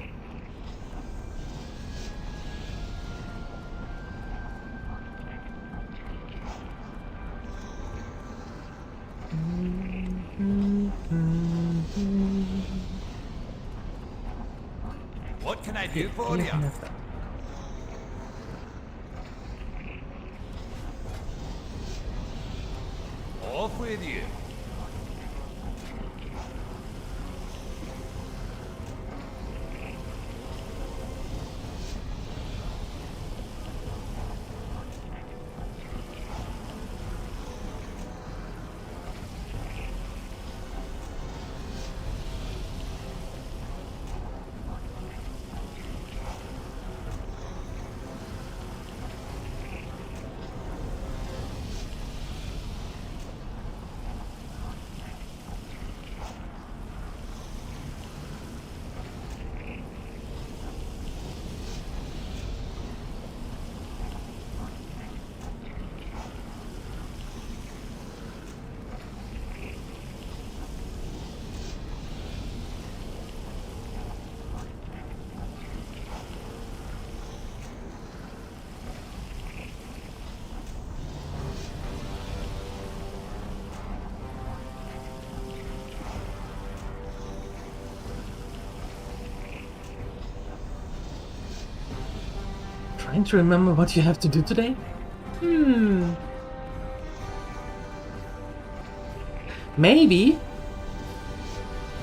What can I do for You you? can have that. Off with you. Trying to remember what you have to do today? Maybe.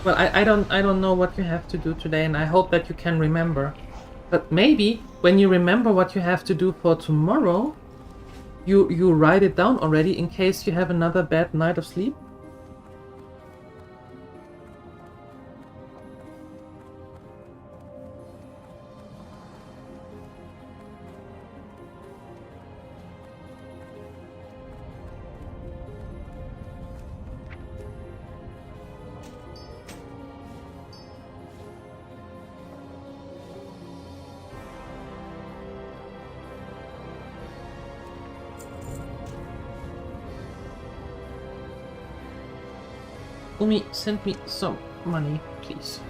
Well, I don't know what you have to do today, and I hope that you can remember. But maybe when you remember what you have to do for tomorrow, you write it down already in case you have another bad night of sleep. Umi, send me some money, please.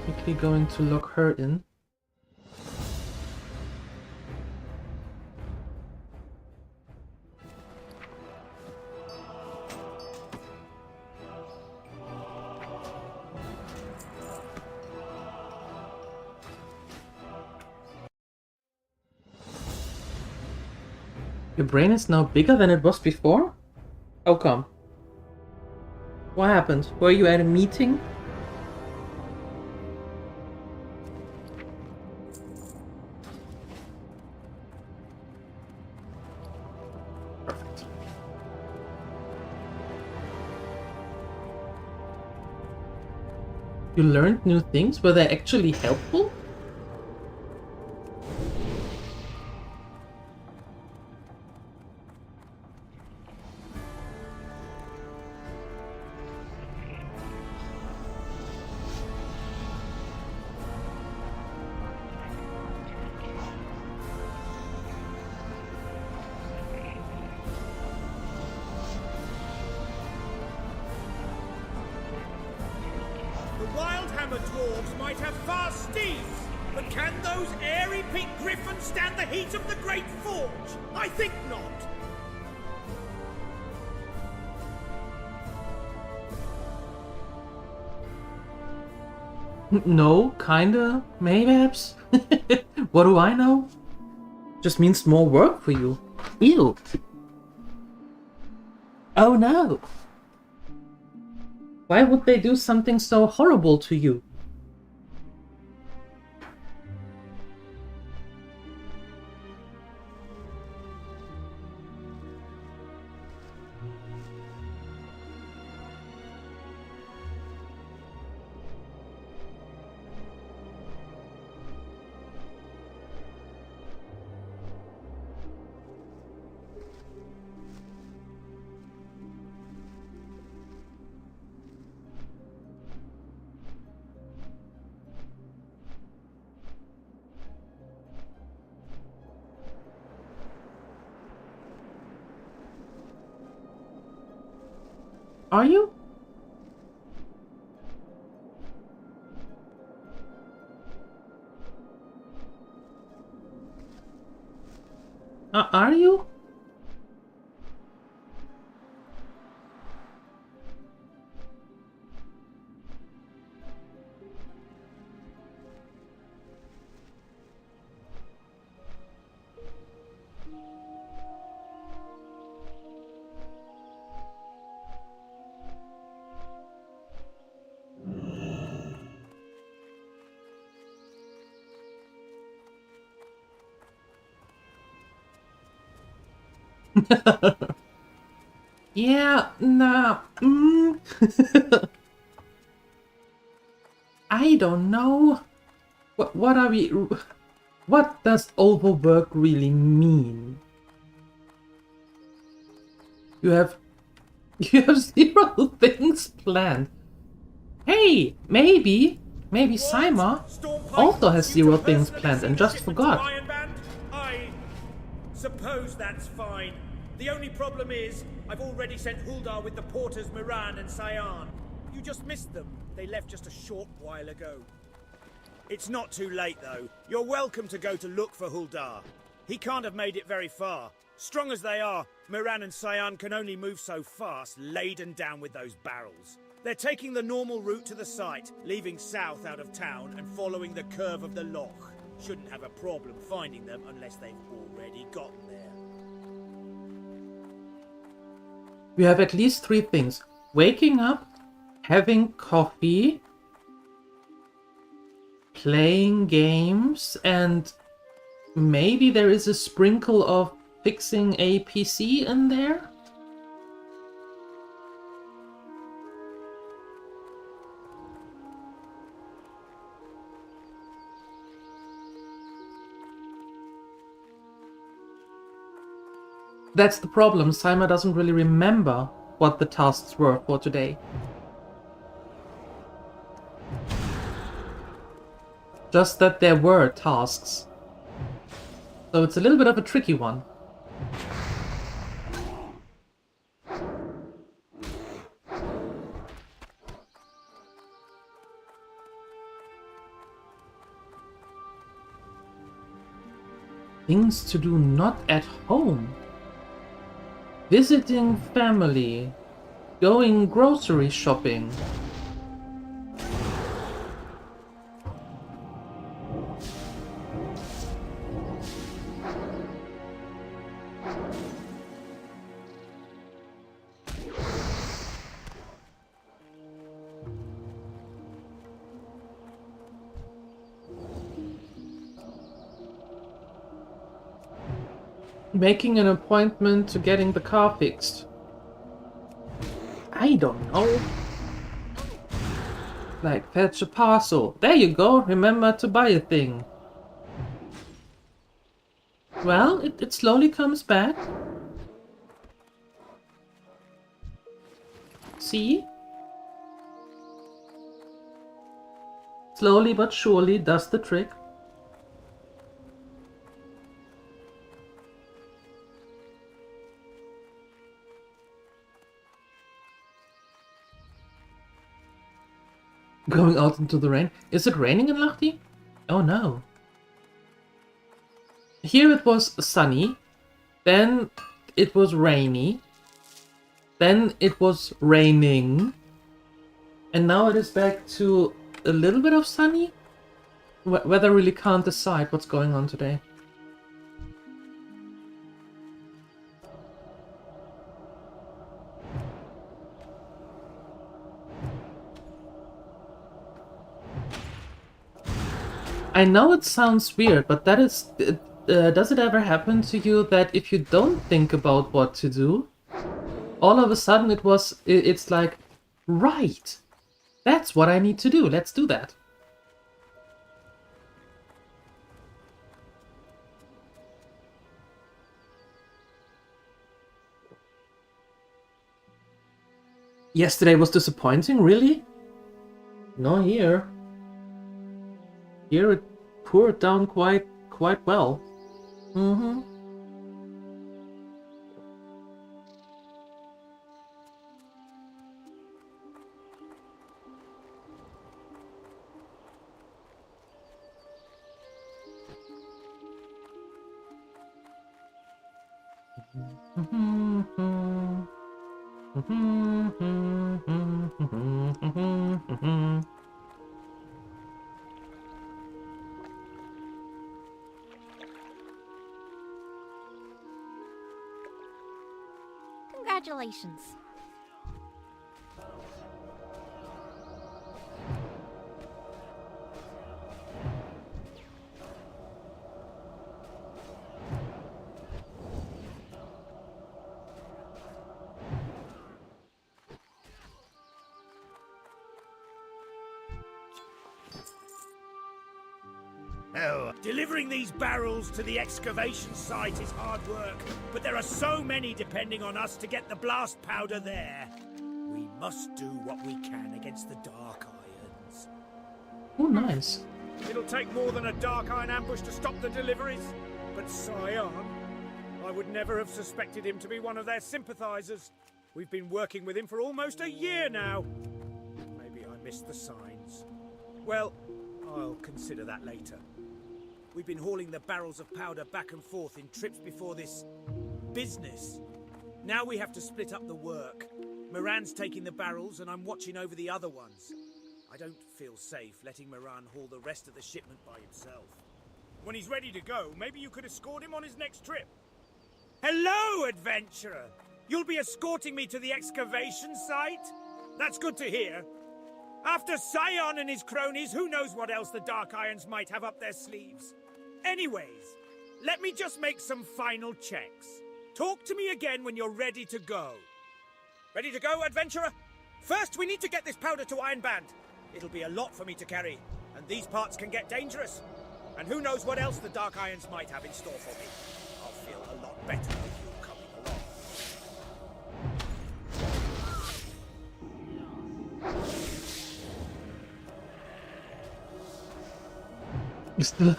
Quickly going to lock her in. Your brain is now bigger than it was before? How come? What happened? Were you at a meeting? Perfect. You learned new things? Were they actually helpful? Dwarves might have fast steeds, but can those airy pink griffins stand the heat of the Great Forge? I think not. No, kinda, mayhaps. What do I know? Just means more work for you. Ew. Oh no. Why would they do something so horrible to you? Are you? Are you? Yeah, nah. I don't know. What are we... What does overwork really mean? You have 0 things planned. Hey, maybe Saima also has 0 things planned and just forgot. I suppose that's fine. The only problem is, I've already sent Huldar with the porters Miran and Cyan. You just missed them. They left just a short while ago. It's not too late, though. You're welcome to go to look for Huldar. He can't have made it very far. Strong as they are, Miran and Cyan can only move so fast, laden down with those barrels. They're taking the normal route to the site, leaving south out of town and following the curve of the loch. Shouldn't have a problem finding them unless they've already gotten there. We have at least 3 things. Waking up, having coffee, playing games, and maybe there is a sprinkle of fixing a PC in there? That's the problem. Simon doesn't really remember what the tasks were for today. Just that there were tasks. So it's a little bit of a tricky one. Things to do not at home. Visiting family. Going grocery shopping. Making an appointment to getting the car fixed. I don't know. Like fetch a parcel. There you go. Remember to buy a thing. Well, it slowly comes back. See? Slowly but surely does the trick. Going out into the rain. Is it raining in Lahti? Oh no. Here it was sunny, then it was rainy, then it was raining, and now it is back to a little bit of sunny? Weather really can't decide what's going on today. I know it sounds weird, but that is... does it ever happen to you that if you don't think about what to do, all of a sudden it's like, right, that's what I need to do, let's do that. Yesterday was disappointing, really? No, here. Here it poured down quite well. Mm-hmm. Congratulations. Oh, delivering these barrels to the excavation site is hard work, but there are so many depending on us to get the blast powder there. We must do what we can against the Dark Irons. Oh, nice. It'll take more than a Dark Iron ambush to stop the deliveries, but Scion, I would never have suspected him to be one of their sympathizers. We've been working with him for almost a year now. Maybe I missed the signs. Well, I'll consider that later. We've been hauling the barrels of powder back and forth in trips before this business. Now we have to split up the work. Moran's taking the barrels and I'm watching over the other ones. I don't feel safe letting Moran haul the rest of the shipment by himself. When he's ready to go, maybe you could escort him on his next trip. Hello, adventurer! You'll be escorting me to the excavation site? That's good to hear. After Scion and his cronies, who knows what else the Dark Irons might have up their sleeves? Anyways, let me just make some final checks. Talk to me again when you're ready to go. Ready to go, adventurer? First, we need to get this powder to Ironband. It'll be a lot for me to carry, and these parts can get dangerous. And who knows what else the Dark Irons might have in store for me. I'll feel a lot better with you coming along. You still,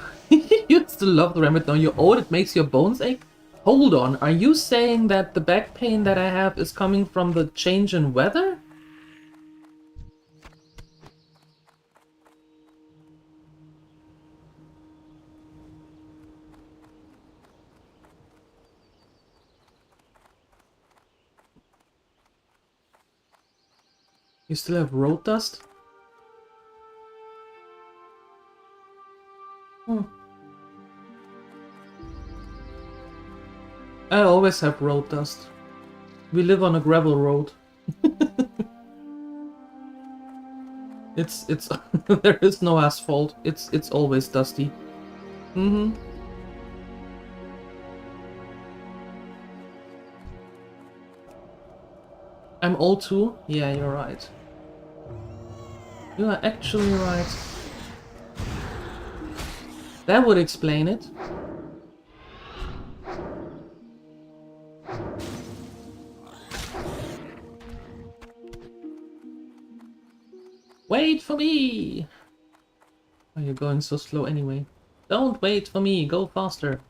you still love the Remit, don't you? Oh, it makes your bones ache? Hold on, are you saying that the back pain that I have is coming from the change in weather? You still have road dust? I always have road dust. We live on a gravel road. it's there is no asphalt. It's always dusty. I'm old too? Yeah, you're right. You are actually right. That would explain it. Wait for me! Why are you going so slow anyway? Don't wait for me, go faster.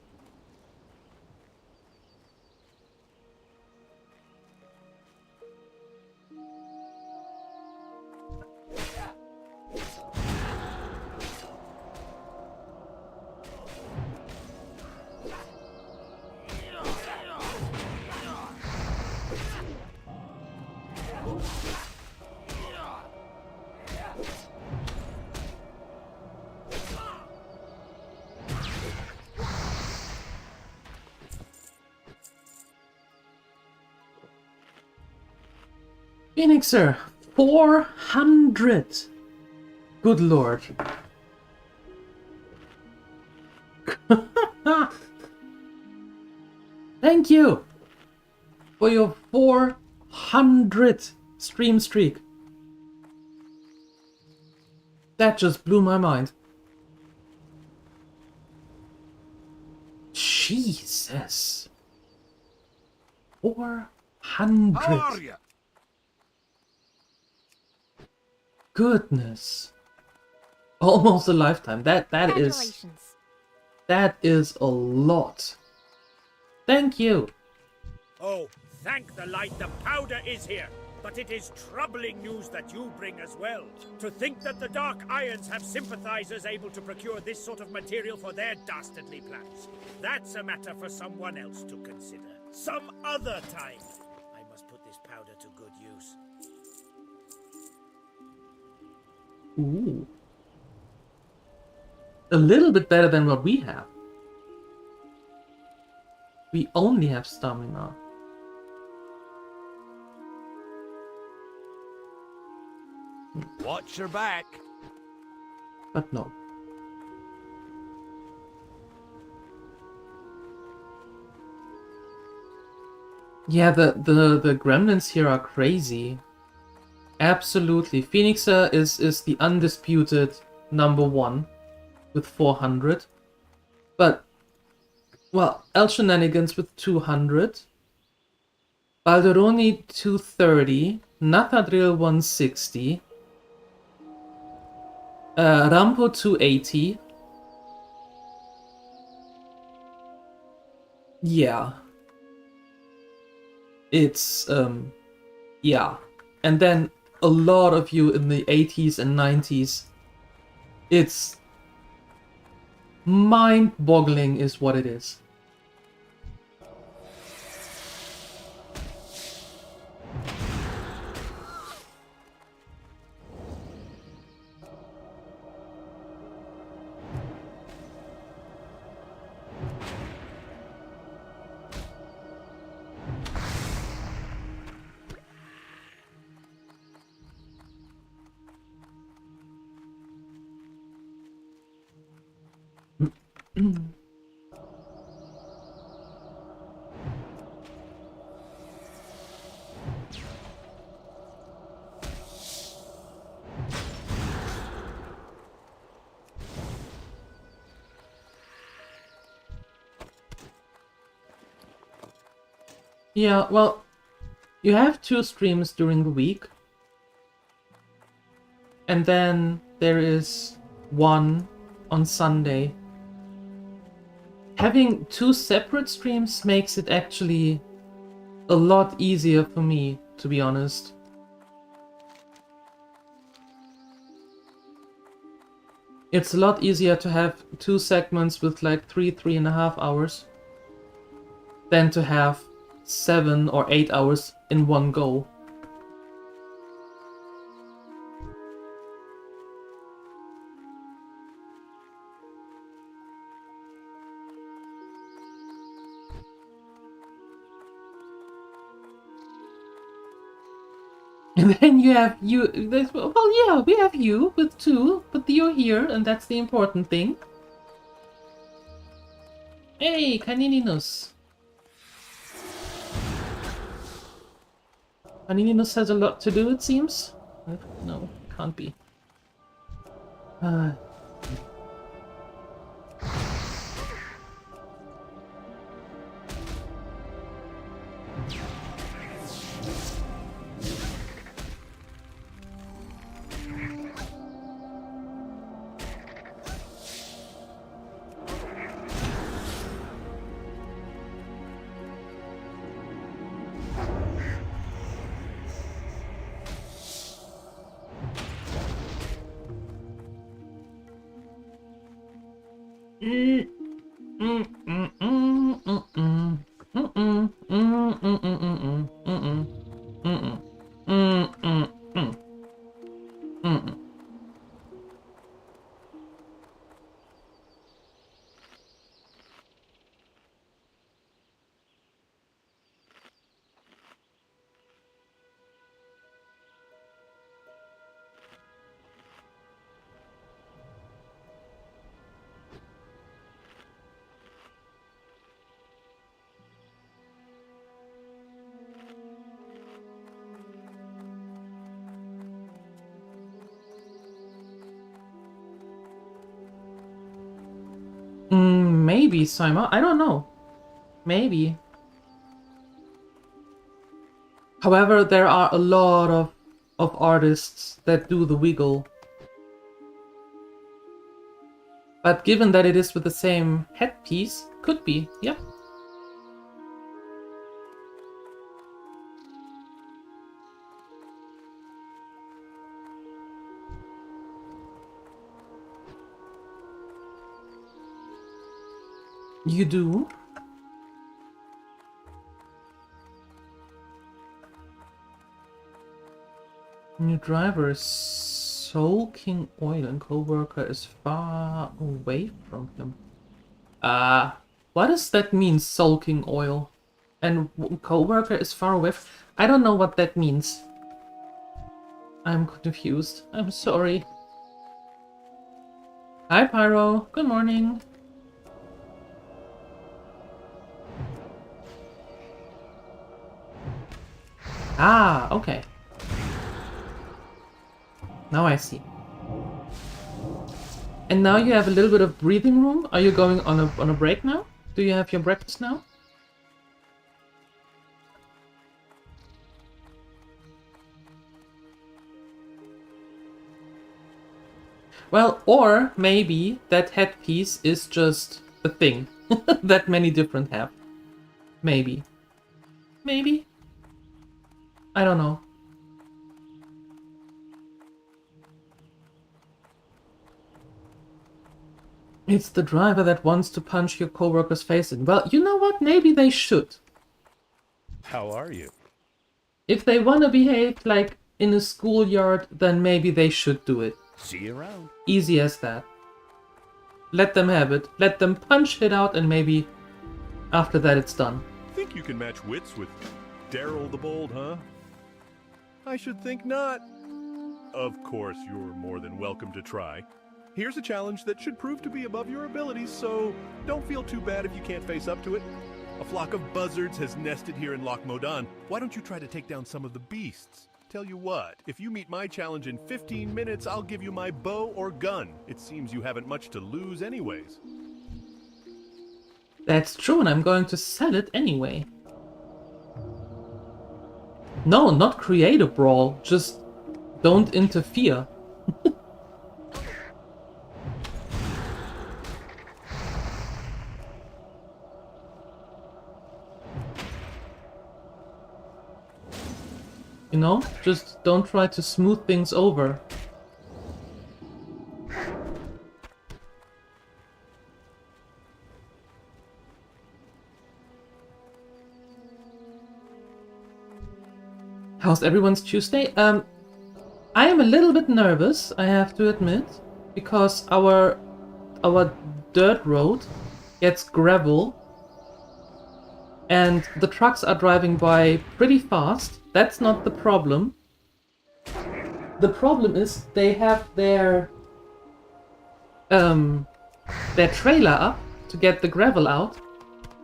Phoenixer, 400! Good lord. Thank you for your 400 stream streak. That just blew my mind. Jesus. 400. How are you? Goodness. Almost a lifetime. That is a lot. Thank you. Oh, thank the light, the powder is here. But it is troubling news that you bring as well. To think that the Dark Irons have sympathizers able to procure this sort of material for their dastardly plans. That's a matter for someone else to consider. Some other time. I must put this powder to good use. Ooh. A little bit better than what we have. We only have stamina. Watch your back. But no. Yeah, the gremlins here are crazy. Absolutely. Phoenixer is the undisputed #1 with 400. But, well, El Shenanigans with 200. Balderoni 230. Nathadriel 160. Rampo 280. Yeah. It's, yeah. And then a lot of you in the 80s and 90s. It's mind-boggling is what it is. Yeah, well, you have 2 streams during the week. And then there is one on Sunday. Having 2 separate streams makes it actually a lot easier for me, to be honest. It's a lot easier to have 2 segments with like 3.5 hours than to have 7 or 8 hours in one go. And then you have you. Well, yeah, we have you with 2, but you're here, and that's the important thing. Hey, Canininus. Canininus has a lot to do, it seems. No, can't be. Maybe, Simon. I don't know. Maybe. However, there are a lot of artists that do the wiggle. But given that it is with the same headpiece, could be, yep. You do? New driver is soaking oil and co-worker is far away from him. What does that mean, sulking oil? And co-worker is far away I don't know what that means. I'm confused. I'm sorry. Hi, Pyro. Good morning. Ah, okay. Now I see. And now you have a little bit of breathing room. Are you going on a break now? Do you have your breakfast now? Well, or maybe that headpiece is just a thing that many different have. Maybe. Maybe. I don't know. It's the driver that wants to punch your coworker's face in. Well, you know what? Maybe they should. How are you? If they want to behave like in a schoolyard, then maybe they should do it. See you around. Easy as that. Let them have it. Let them punch it out and maybe after that it's done. Think you can match wits with Daryl the Bold, huh? I should think not. Of course, you're more than welcome to try. Here's a challenge that should prove to be above your abilities, so don't feel too bad if you can't face up to it. A flock of buzzards has nested here in Loch Modan. Why don't you try to take down some of the beasts? Tell you what, if you meet my challenge in 15 minutes, I'll give you my bow or gun. It seems you haven't much to lose anyways. That's true, and I'm going to sell it anyway. No, not create a brawl, just don't interfere. You know, just don't try to smooth things over. How's everyone's Tuesday? I am a little bit nervous, I have to admit, because our dirt road gets gravel and the trucks are driving by pretty fast. That's not the problem. The problem is they have their trailer up to get the gravel out,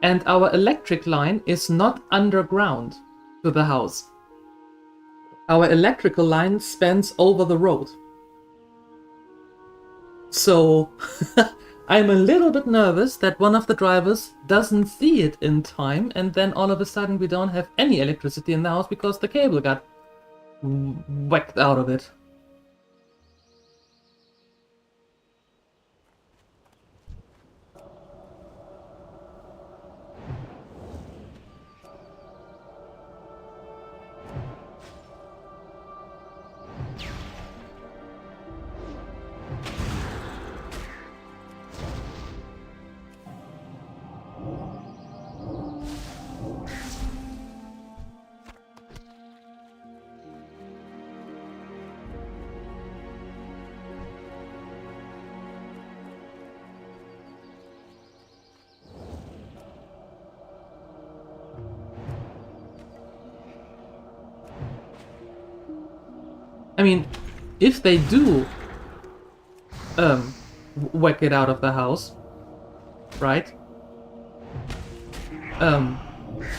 and our electric line is not underground to the house. Our electrical line spans over the road. So I'm a little bit nervous that one of the drivers doesn't see it in time, and then all of a sudden we don't have any electricity in the house because the cable got whacked out of it. I mean, if they do whack it out of the house, right?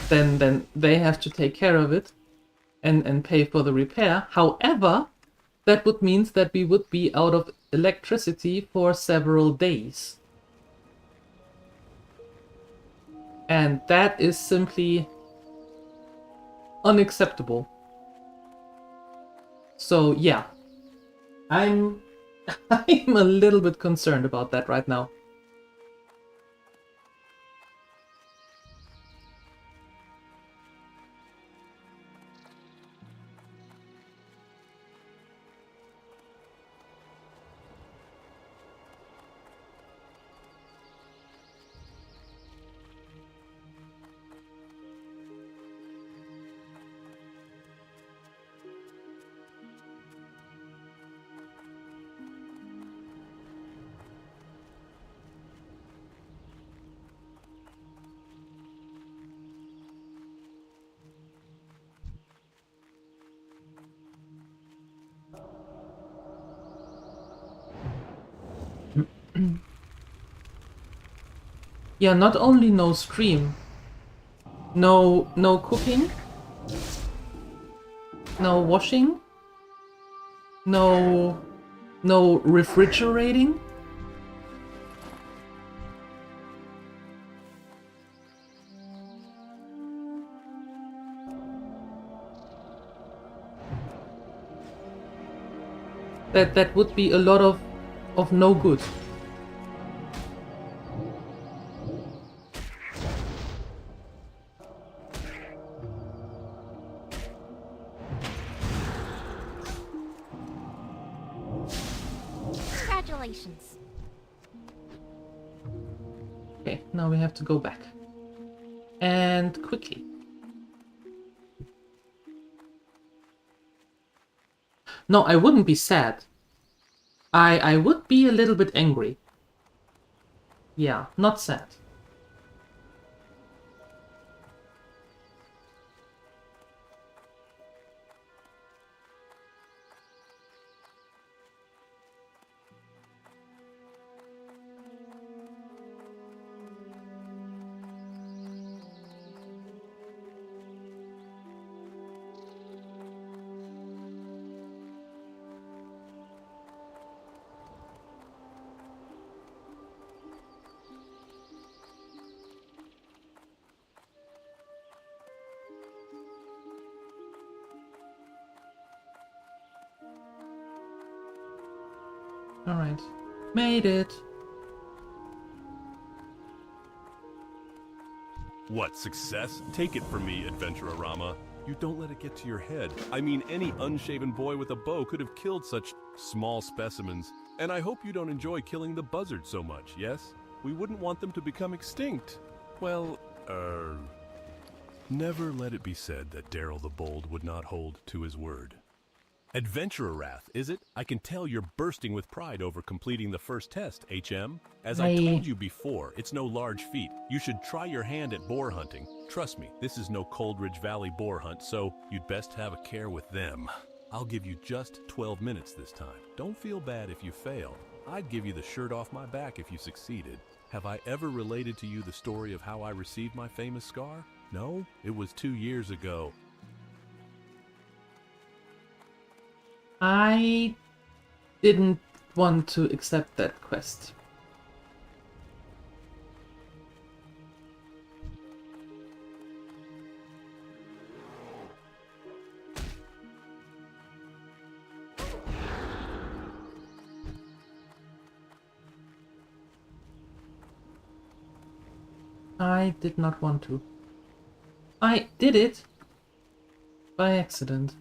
Then they have to take care of it and pay for the repair. However, that would mean that we would be out of electricity for several days. And that is simply unacceptable. So yeah, I'm a little bit concerned about that right now. Yeah, not only no stream, no cooking, no washing, no refrigerating. That would be a lot of no good. Congratulations. Okay, now we have to go back. And quickly. No, I wouldn't be sad. I would be a little bit angry. Yeah, not sad. Alright. Made it. What, success? Take it from me, Adventurarama. You don't let it get to your head. I mean, any unshaven boy with a bow could have killed such small specimens. And I hope you don't enjoy killing the buzzard so much, yes? We wouldn't want them to become extinct. Well, never let it be said that Daryl the Bold would not hold to his word. Adventurer Wrath, is it? I can tell you're bursting with pride over completing the first test, HM. As I told you before, it's no large feat. You should try your hand at boar hunting. Trust me, this is no Coldridge Valley boar hunt, so you'd best have a care with them. I'll give you just 12 minutes this time. Don't feel bad if you fail. I'd give you the shirt off my back if you succeeded. Have I ever related to you the story of how I received my famous scar? No? It was 2 years ago. I didn't want to accept that quest. I did not want to. I did it by accident.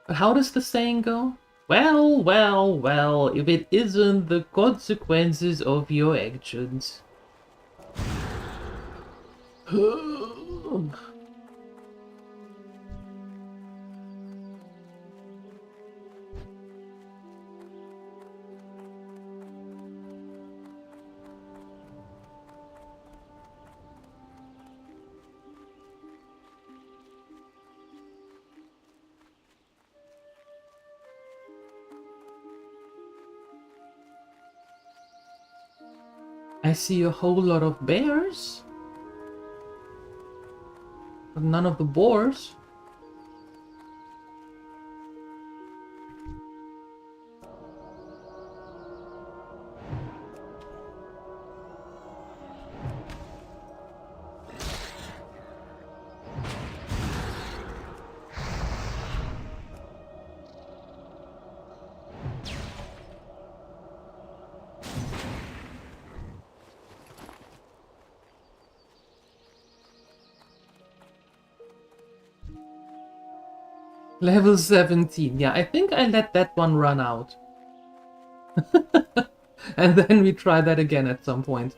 But how does the saying go? Well, well, well, if it isn't the consequences of your actions. I see a whole lot of bears, but none of the boars. Level 17. Yeah, I think I let that one run out. And then we try that again at some point.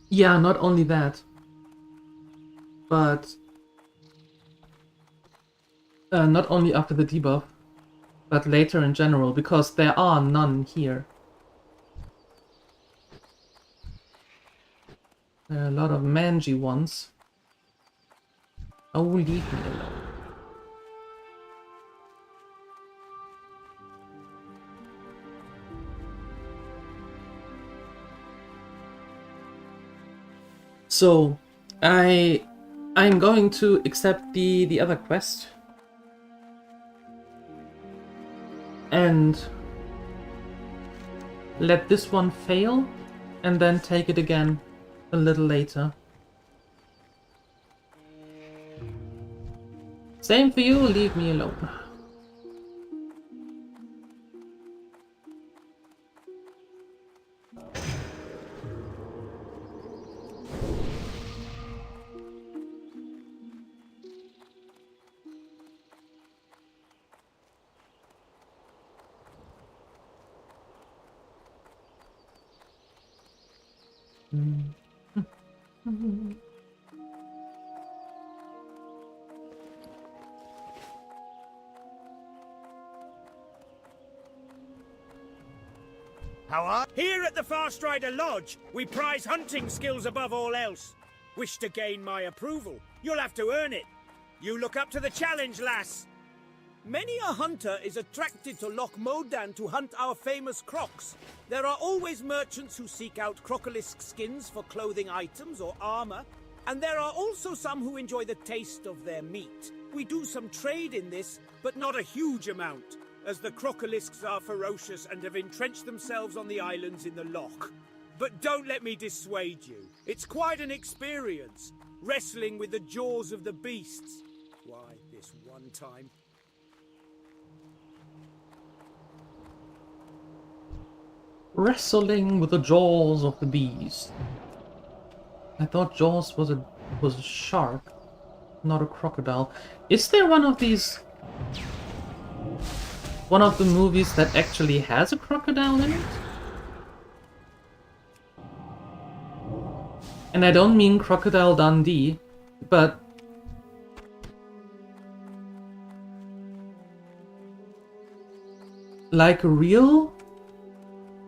Yeah, not only that, but not only after the debuff, but later in general, because there are none here. There are a lot of mangy ones. Oh, leave me alone. So, I'm going to accept the other quest. And let this one fail, and then take it again a little later. Same for you, leave me alone. How are... Here at the Farstrider Lodge, we prize hunting skills above all else. Wish to gain my approval? You'll have to earn it. You look up to the challenge, lass. Many a hunter is attracted to Loch Modan to hunt our famous crocs. There are always merchants who seek out crocolisk skins for clothing items or armor, and there are also some who enjoy the taste of their meat. We do some trade in this, but not a huge amount, as the crocolisks are ferocious and have entrenched themselves on the islands in the loch. But don't let me dissuade you. It's quite an experience, wrestling with the jaws of the beasts. Why, this one time... Wrestling with the jaws of the beast. I thought Jaws was a shark, not a crocodile. Is there one of these... one of the movies that actually has a crocodile in it? And I don't mean Crocodile Dundee, but... like a real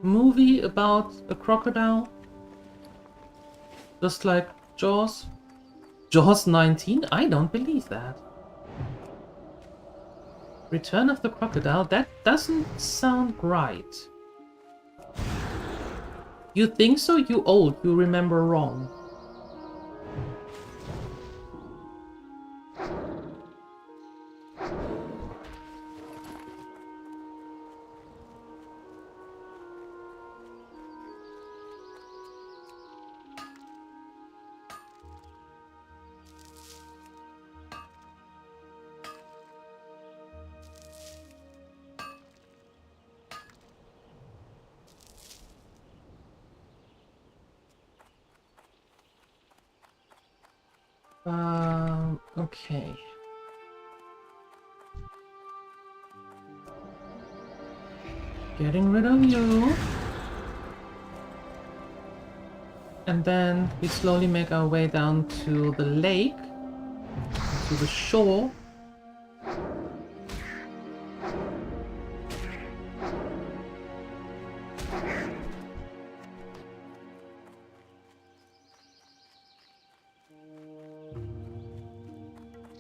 movie about a crocodile? Just like Jaws? Jaws 19? I don't believe that. Return of the Crocodile? That doesn't sound right. You think so? You old. You remember wrong. Okay. Getting rid of you. And then we slowly make our way down to the lake, to the shore.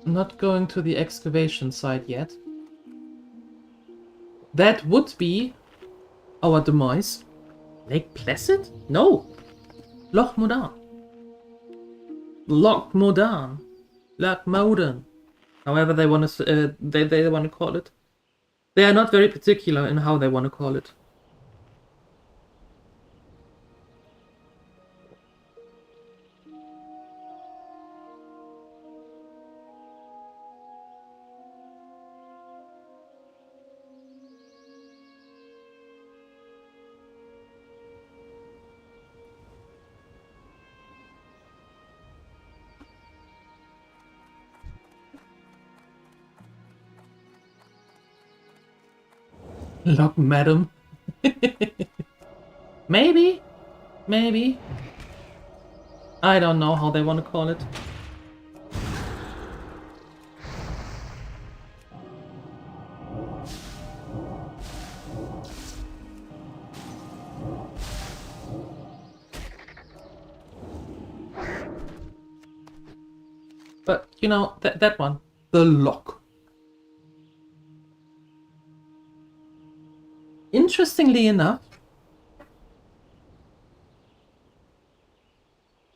Not going to the excavation site yet. That would be our demise. Lake Placid? No! Loch Modan. Loch Modan. Loch Modan. However they want to they want to call it. They are not very particular in how they want to call it. Look, madam. Maybe. Maybe. I don't know how they want to call it. But, you know, that one. The lock. Interestingly enough,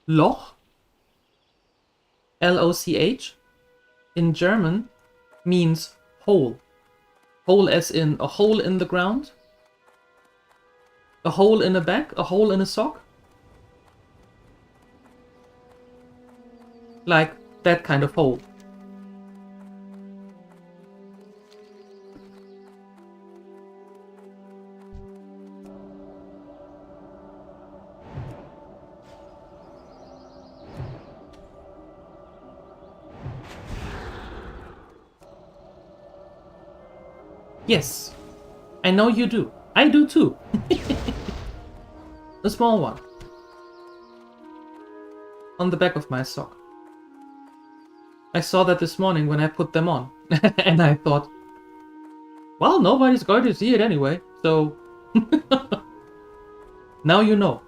Loch, L-O-C-H, in German means hole. Hole as in a hole in the ground, a hole in a bag, a hole in a sock. Like that kind of hole. Yes, I know you do. I do too. A small one. On the back of my sock. I saw that this morning when I put them on. And I thought, well, nobody's going to see it anyway, so... Now you know.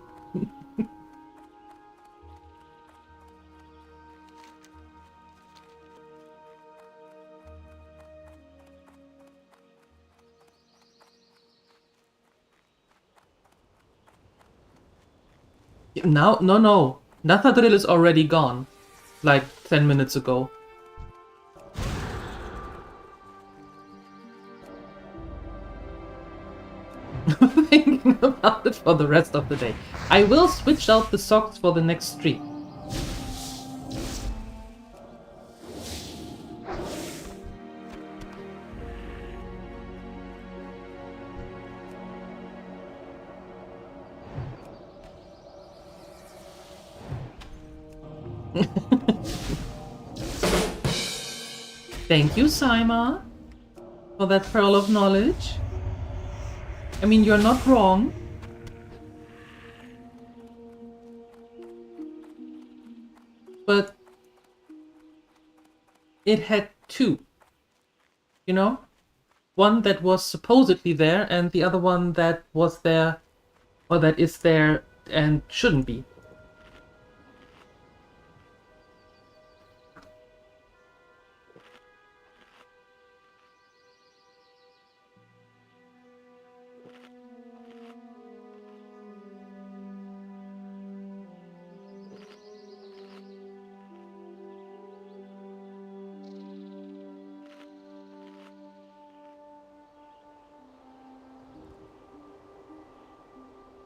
Now, no. Nathadrill is already gone. Like 10 minutes ago. Thinking about it for the rest of the day. I will switch out the socks for the next stream. Thank you, Saima, for that pearl of knowledge. I mean, you're not wrong. But it had two. You know? One that was supposedly there, and the other one that was there, or that is there and shouldn't be.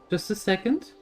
Just a second.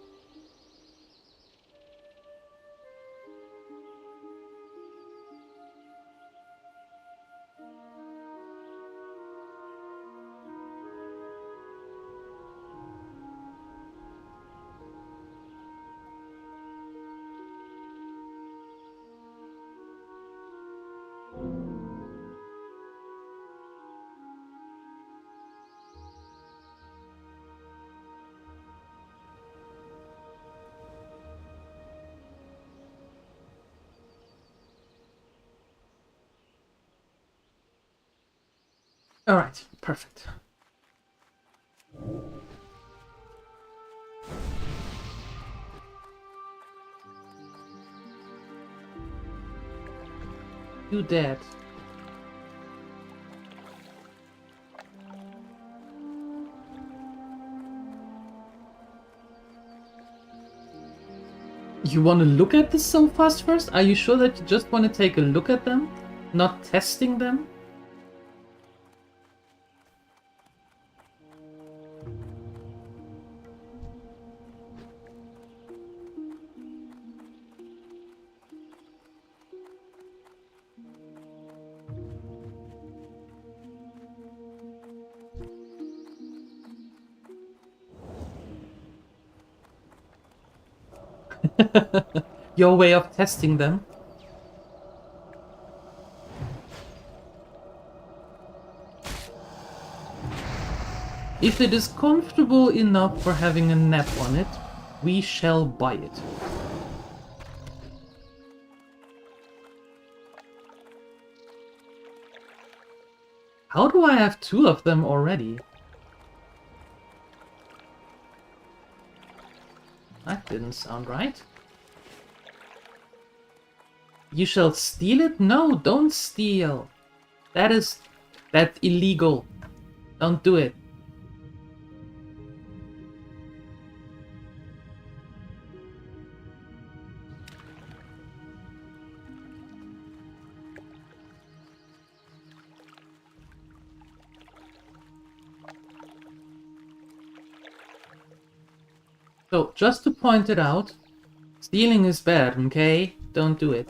All right, perfect. You dead. You want to look at the sofas first? Are you sure that you just want to take a look at them? Not testing them? Your way of testing them. If it is comfortable enough for having a nap on it, we shall buy it. How do I have two of them already? That didn't sound right. You shall steal it? No, don't steal. That's illegal. Don't do it. So, just to point it out, stealing is bad, okay? Don't do it.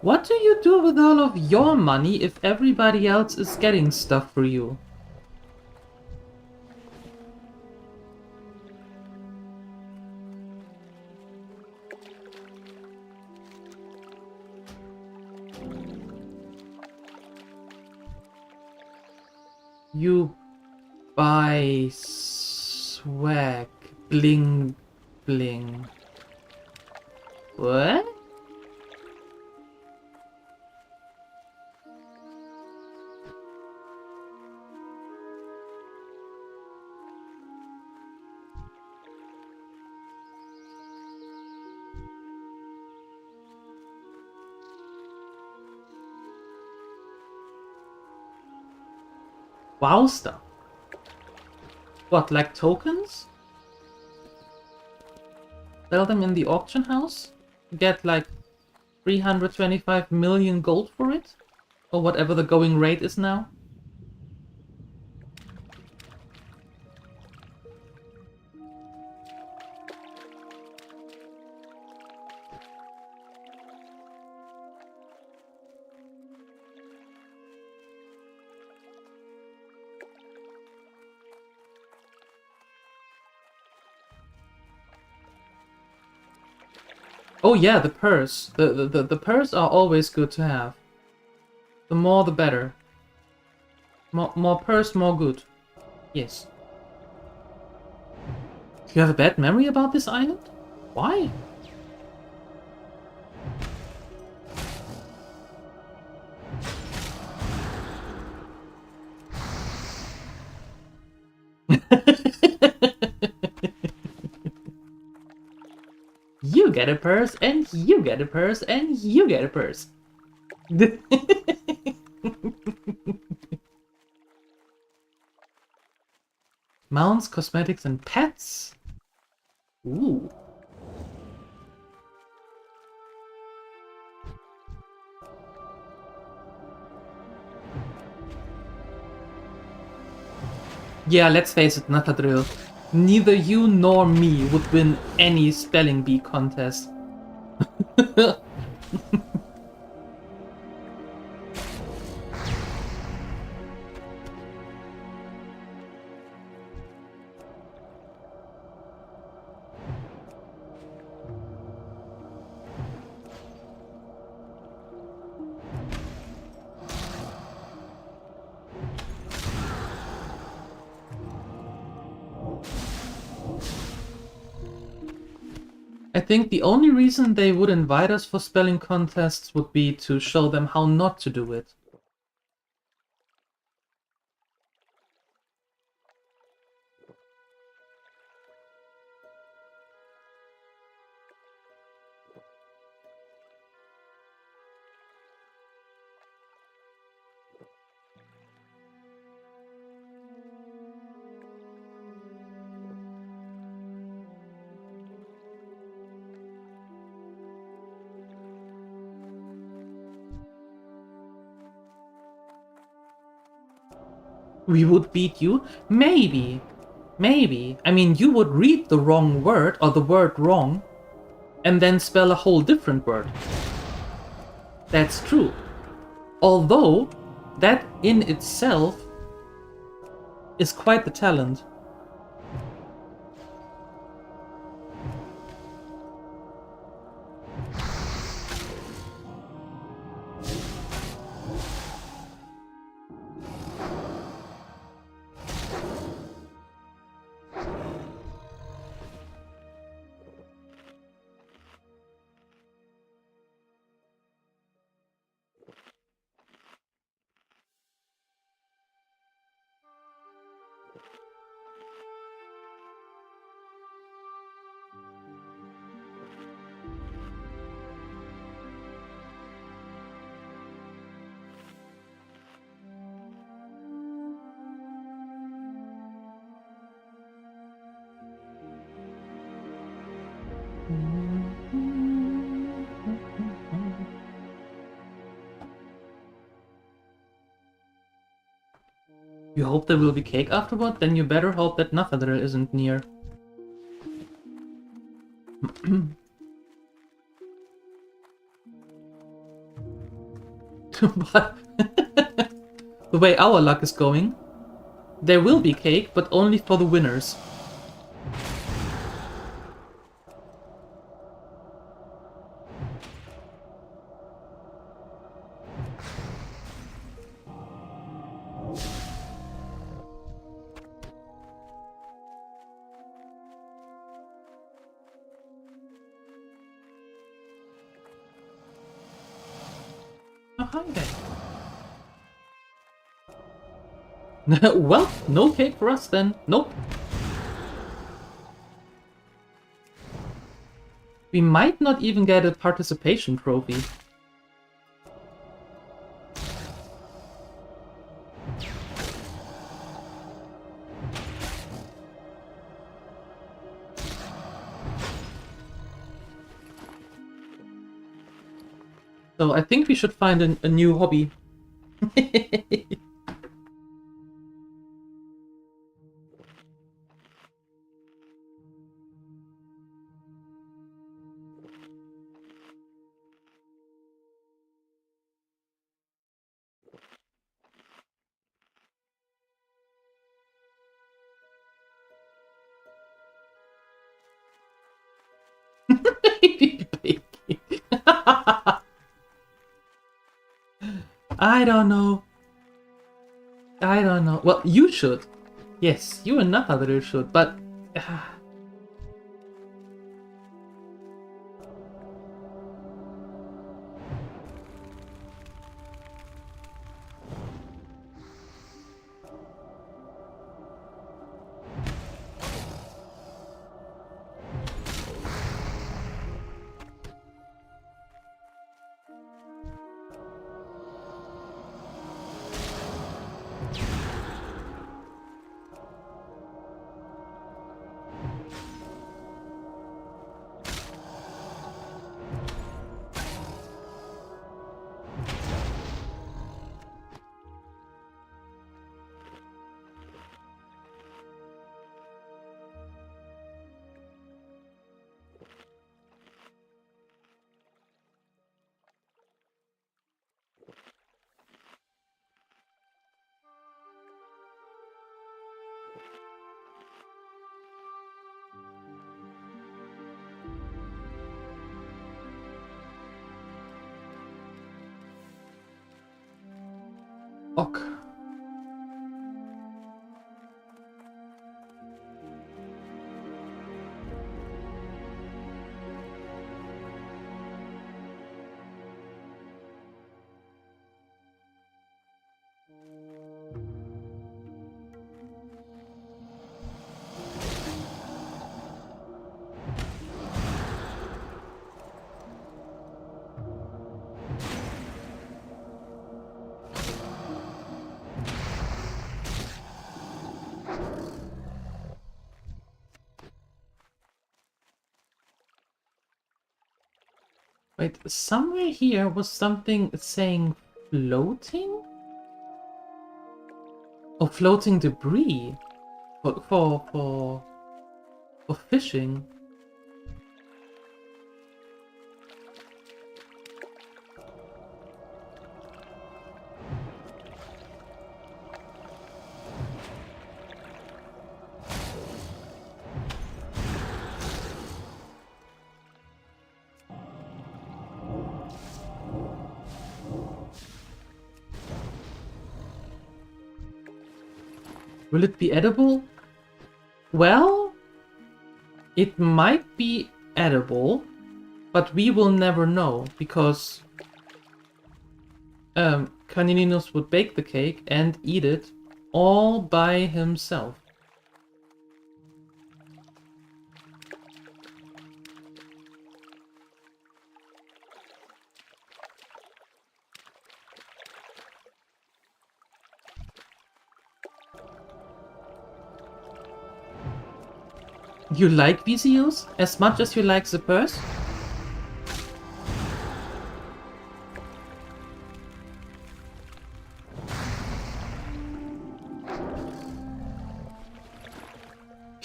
What do you do with all of your money if everybody else is getting stuff for you? You buy swag, bling, Bling. What? Wow stuff. What, like tokens? Sell them in the auction house? Get like 325 million gold for it? Or whatever the going rate is now? Oh yeah, the purse. The purse are always good to have. The more the better. More purse, more good. Yes. You have a bad memory about this island? Why? You get a purse, and you get a purse, and you get a purse. Mounts, cosmetics, and pets? Ooh. Yeah, let's face it, Nakadrill. Neither you nor me would win any spelling bee contest. I think the only reason they would invite us for spelling contests would be to show them how not to do it. We would beat you? Maybe. Maybe. I mean, you would read the wrong word, or the word wrong, and then spell a whole different word. That's true. Although, that in itself is quite the talent. You hope there will be cake afterward? Then you better hope that Nathadril isn't near. But the way our luck is going, there will be cake, but only for the winners. Oh, hi there. Well, no cake for us then. Nope. We might not even get a participation trophy. So I think we should find a new hobby. I don't know. I don't know. Well, you should. Yes, you and Nathadru should, but... Ok. Wait, somewhere here was something saying floating? Oh, floating debris for fishing. Will it be edible? Well, it might be edible, but we will never know because Canininus would bake the cake and eat it all by himself. You like VCUs as much as you like the purse?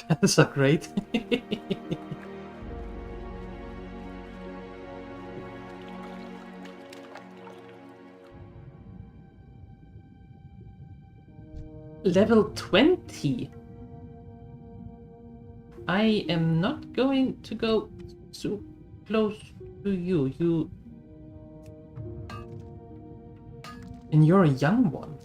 That's so great. Level 20. I am not going to go too close to you. And you're a young one.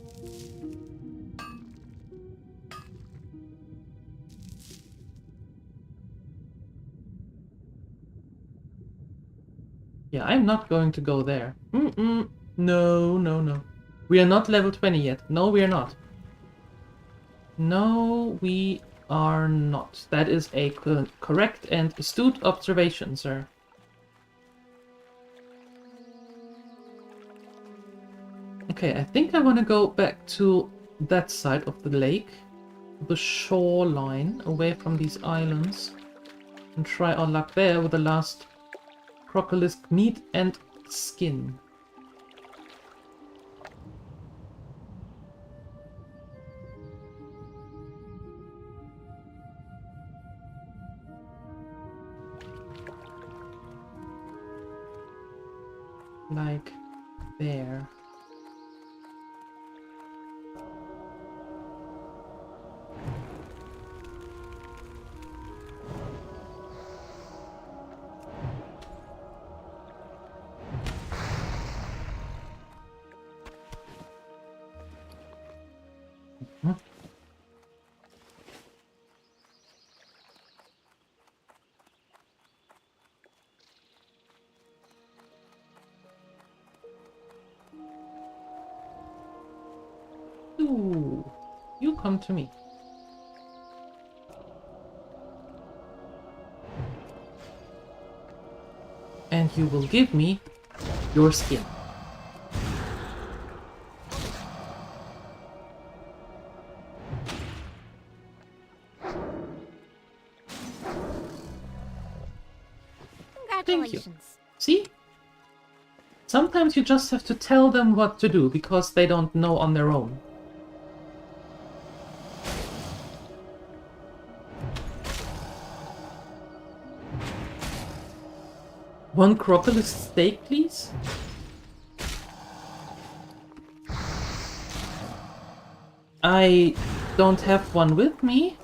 Yeah, I'm not going to go there. No, no, no. We are not level 20 yet. No, we are not. No, we are not. That is a correct and astute observation, sir. Okay, I think I want to go back to that side of the lake, the shoreline, away from these islands, and try our luck there with the last crocolisk meat and skin. Like there. Ooh, you come to me. And you will give me your skin. Thank you. See? Sometimes you just have to tell them what to do because they don't know on their own. One crocodile steak, please? I don't have one with me.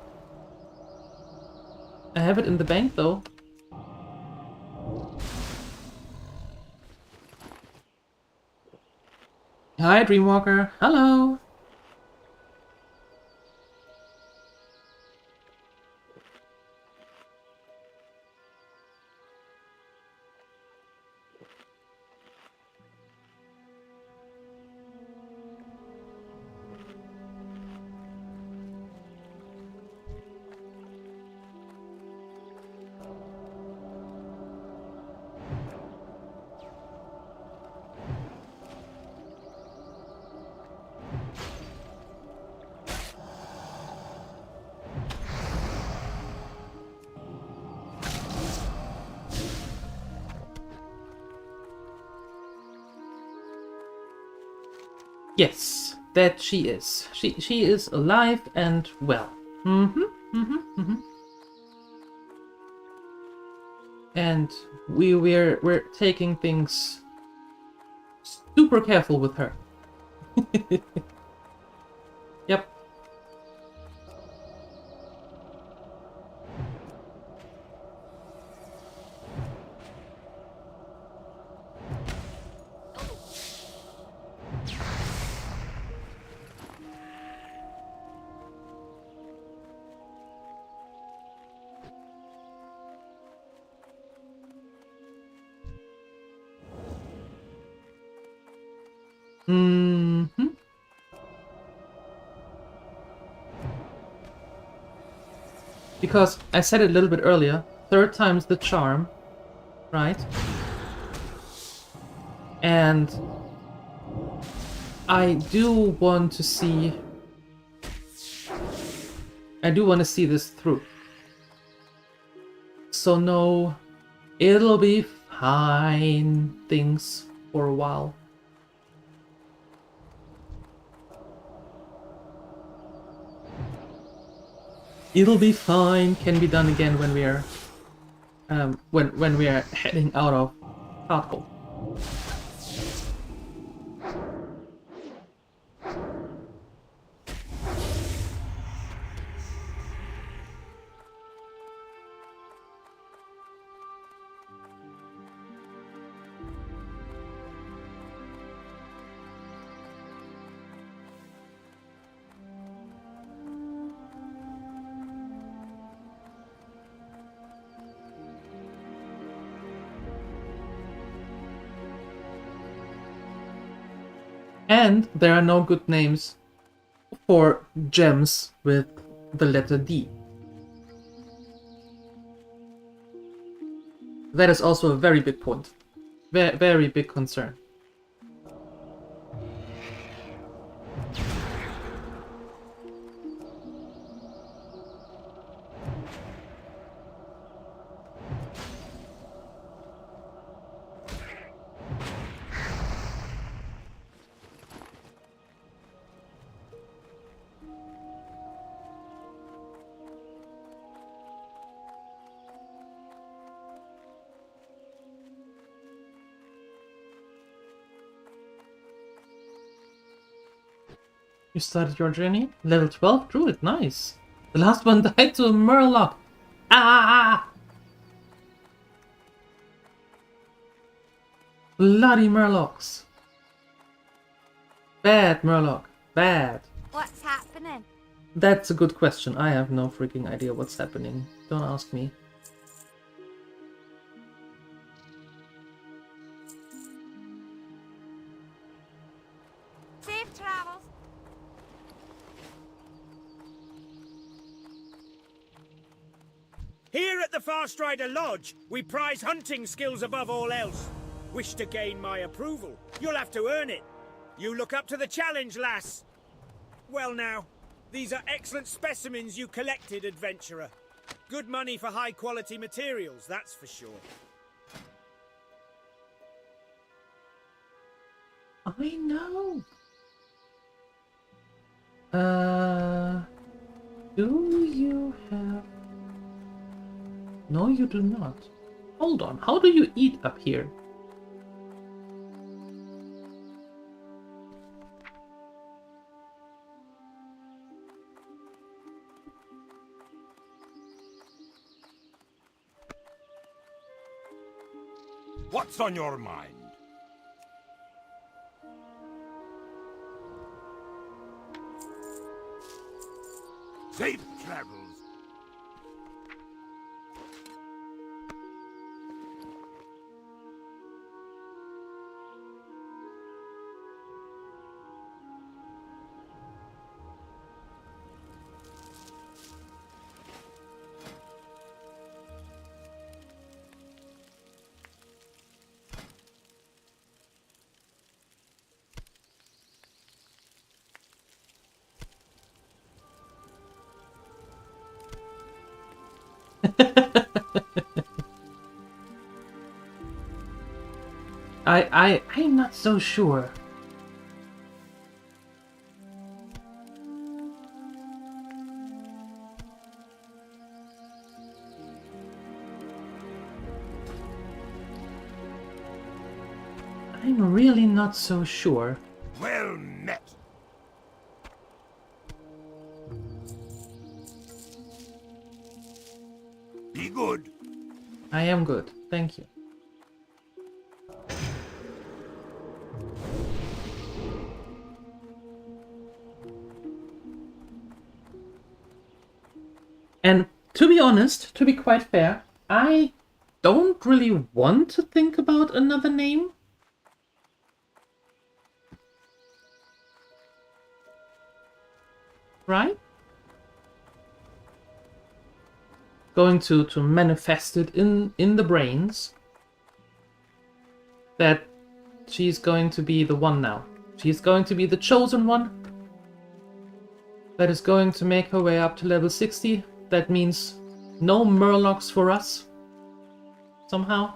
I have it in the bank, though. Hi, Dreamwalker. Hello. Yes, that she is. She is alive and well. And we're taking things super careful with her. Yep. Because I said it a little bit earlier, third time's the charm, right? And I do want to see this through. So no, it'll be fine things for a while. It'll be fine can be done again when we are when we are heading out of Hardcore. And there are no good names for gems with the letter D. That is also a very big point. Very big concern. You started your journey? Level 12 druid, nice. The last one died to a murloc. Ah! Bloody murlocs. Bad murloc. Bad. What's happening? That's a good question. I have no freaking idea what's happening. Don't ask me. Safe travels. Here at the Farstrider Lodge, we prize hunting skills above all else. Wish to gain my approval? You'll have to earn it. You look up to the challenge, lass. Well now, these are excellent specimens you collected, adventurer. Good money for high-quality materials, that's for sure. I know. Do you have... No, you do not. Hold on, how do you eat up here? What's on your mind? Safe travels. I'm not so sure. I'm really not so sure. Well met. Be good. I am good, thank you. And to be honest, to be quite fair, I don't really want to think about another name. Right? Going to manifest it in the brains that she's going to be the one now. She's going to be the chosen one that is going to make her way up to level 60. That means no murlocs for us. Somehow.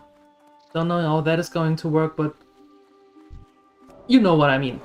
Don't know how that is going to work, but you know what I mean.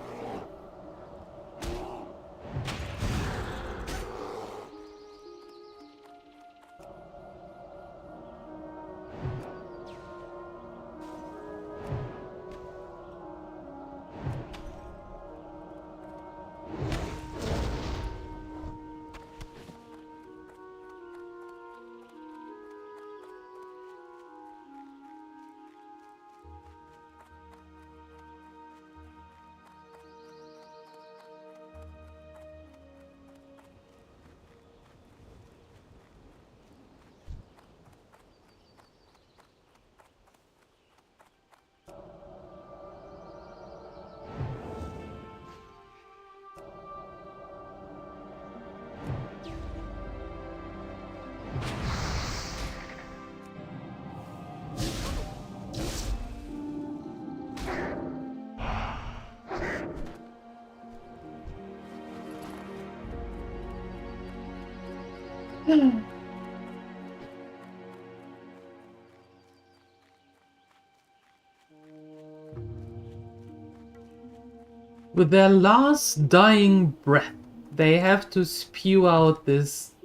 With their last dying breath, they have to spew out this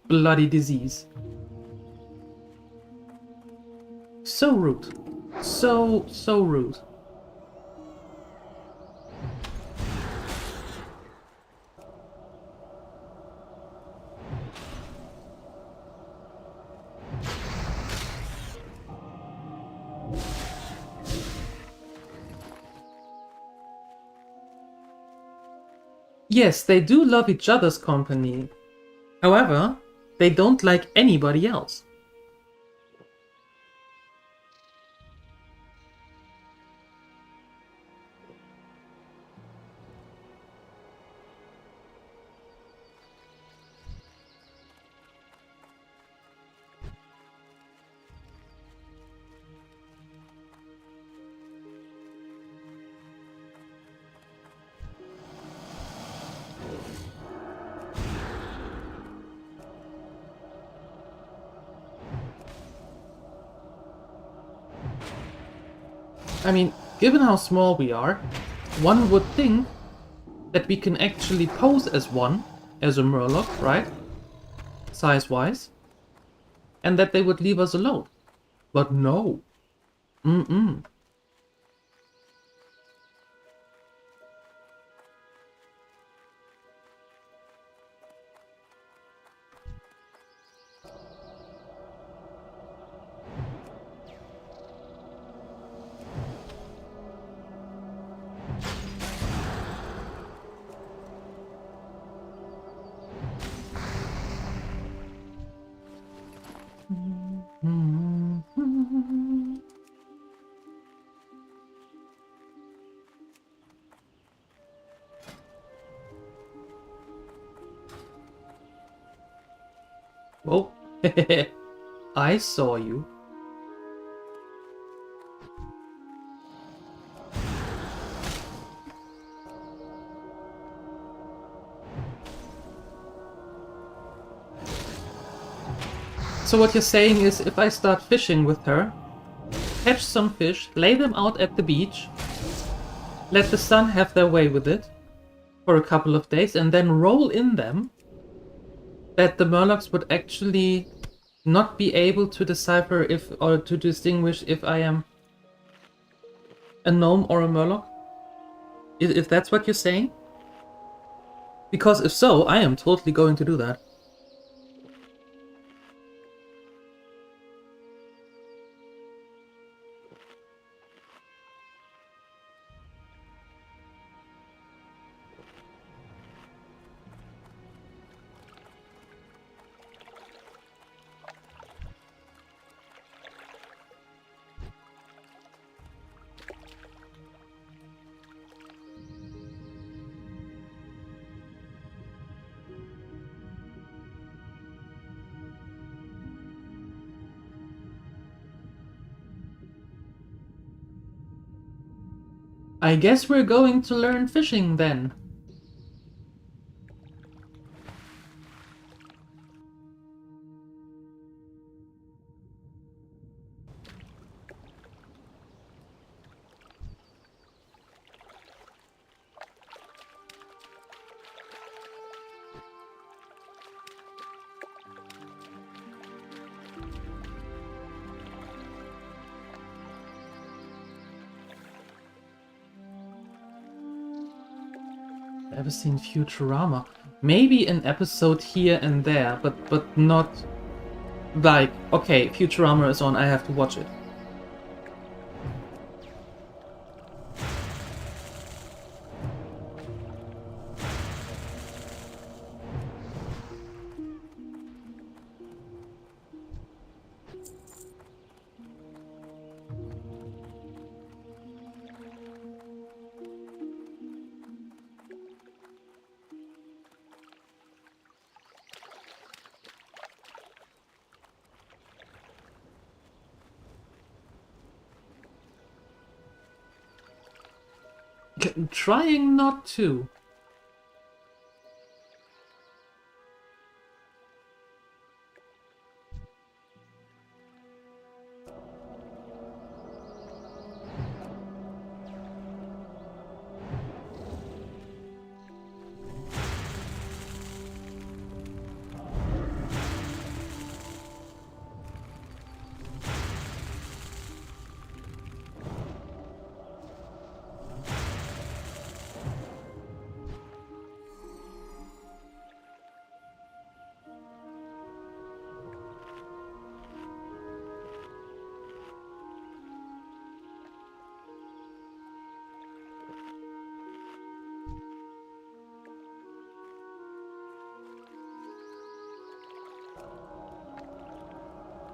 bloody disease. So rude. So rude. Yes, they do love each other's company. However, they don't like anybody else. I mean, given how small we are, one would think that we can actually pose as one, as a Murloc, right? Size-wise. And that they would leave us alone. But no. Mm-mm. Whoa. I saw you. So what you're saying is, if I start fishing with her, catch some fish, lay them out at the beach, let the sun have their way with it for a couple of days, and then roll in them, that the Murlocs would actually not be able to decipher if, or to distinguish if I am a gnome or a Murloc? If that's what you're saying? Because if so, I am totally going to do that. I guess we're going to learn fishing then. Ever seen Futurama? Maybe an episode here and there, but not like, okay, Futurama is on, I have to watch it. Trying not to.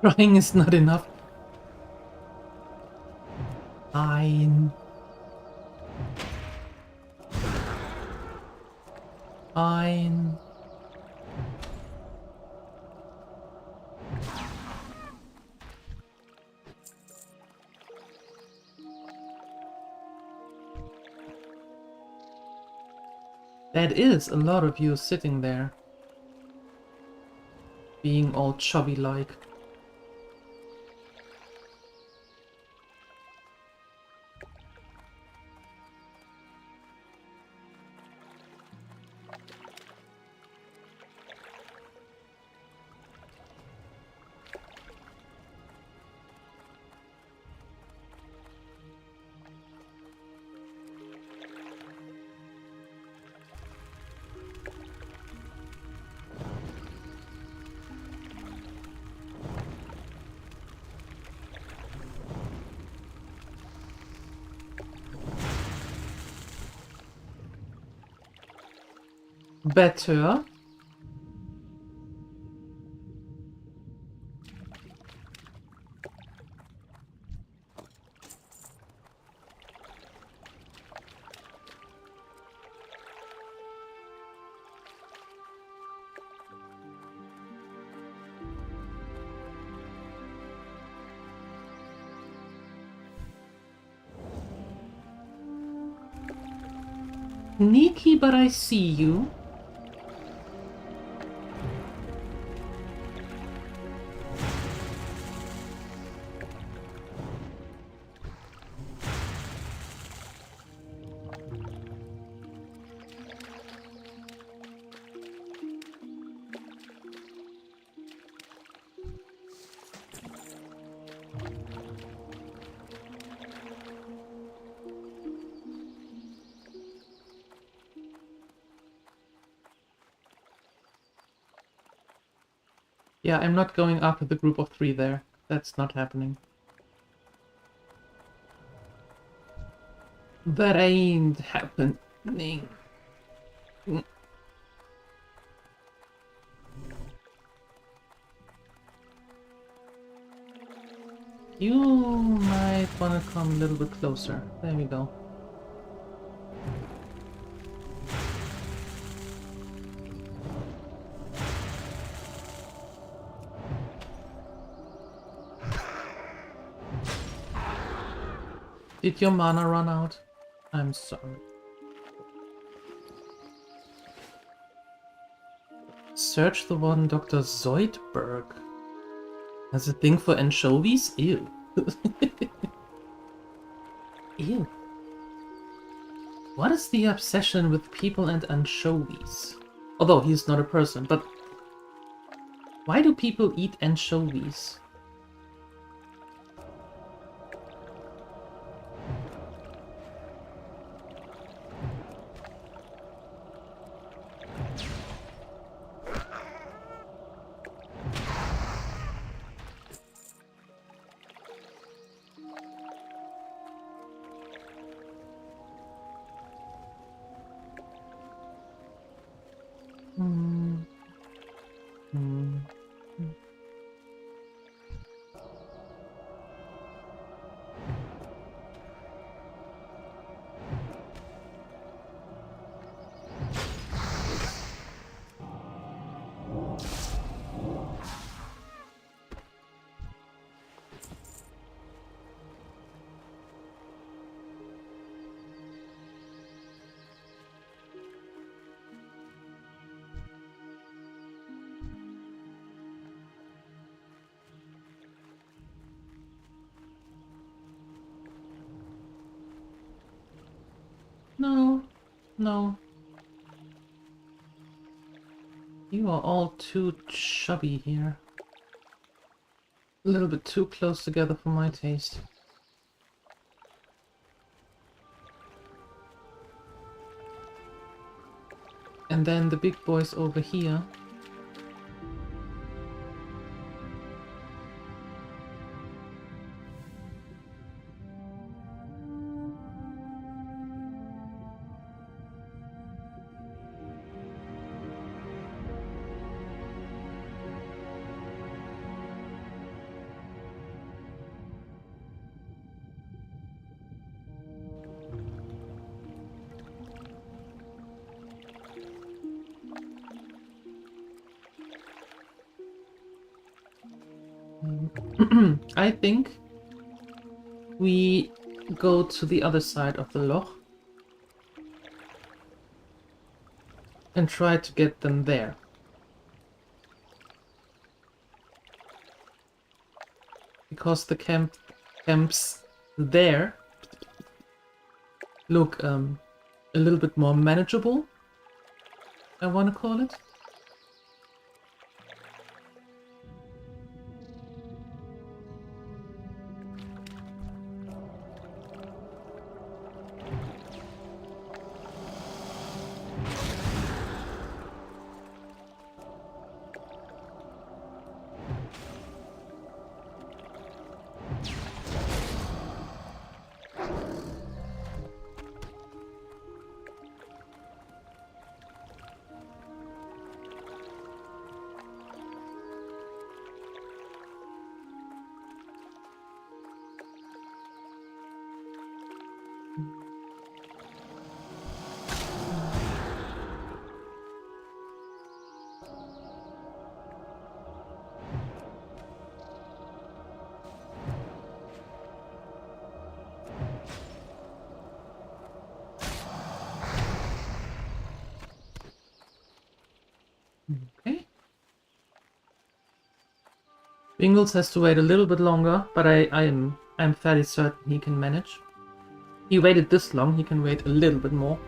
Trying is not enough. Fine. Fine. That is a lot of you sitting there. Being all chubby-like. Better. Sneaky, but I see you. Yeah, I'm not going after the group of 3 there. That's not happening. That ain't happening. You might want to come a little bit closer. There we go. Did your mana run out? I'm sorry. Search the one Dr. Zoidberg. Has a thing for anchovies? Ew. Ew. What is the obsession with people and anchovies? Although he's not a person, but why do people eat anchovies? No, no. You are all too chubby here. A little bit too close together for my taste. And then the big boys over here. I think we go to the other side of the loch and try to get them there. Because the camps there look a little bit more manageable, I want to call it. Okay. Bingles has to wait a little bit longer, but I'm fairly certain he can manage. He waited this long, he can wait a little bit more.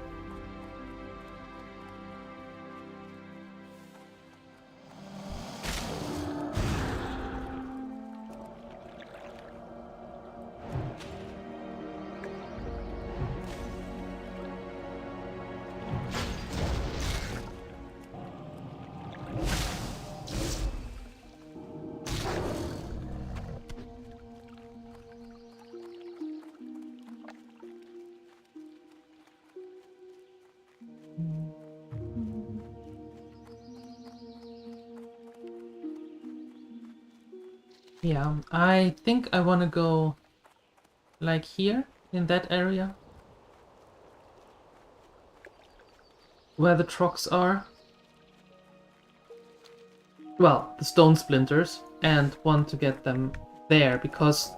Yeah, I think I want to go like here, in that area. Where the trucks are. Well, the stone splinters, and want to get them there, because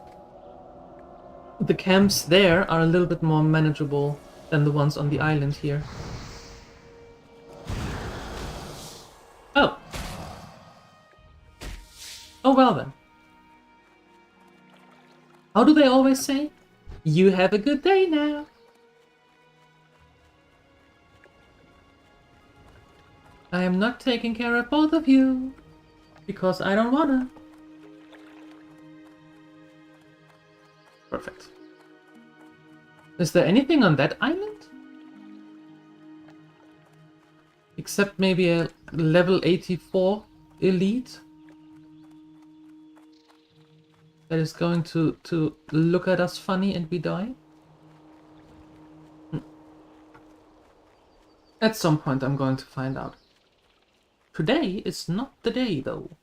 the camps there are a little bit more manageable than the ones on the island here. Oh! Oh well then. How do they always say? You have a good day now. I am not taking care of both of you, because I don't wanna. Perfect. Is there anything on that island? Except maybe a level 84 elite? That is going to look at us funny and we die? At some point I'm going to find out. Today is not the day though.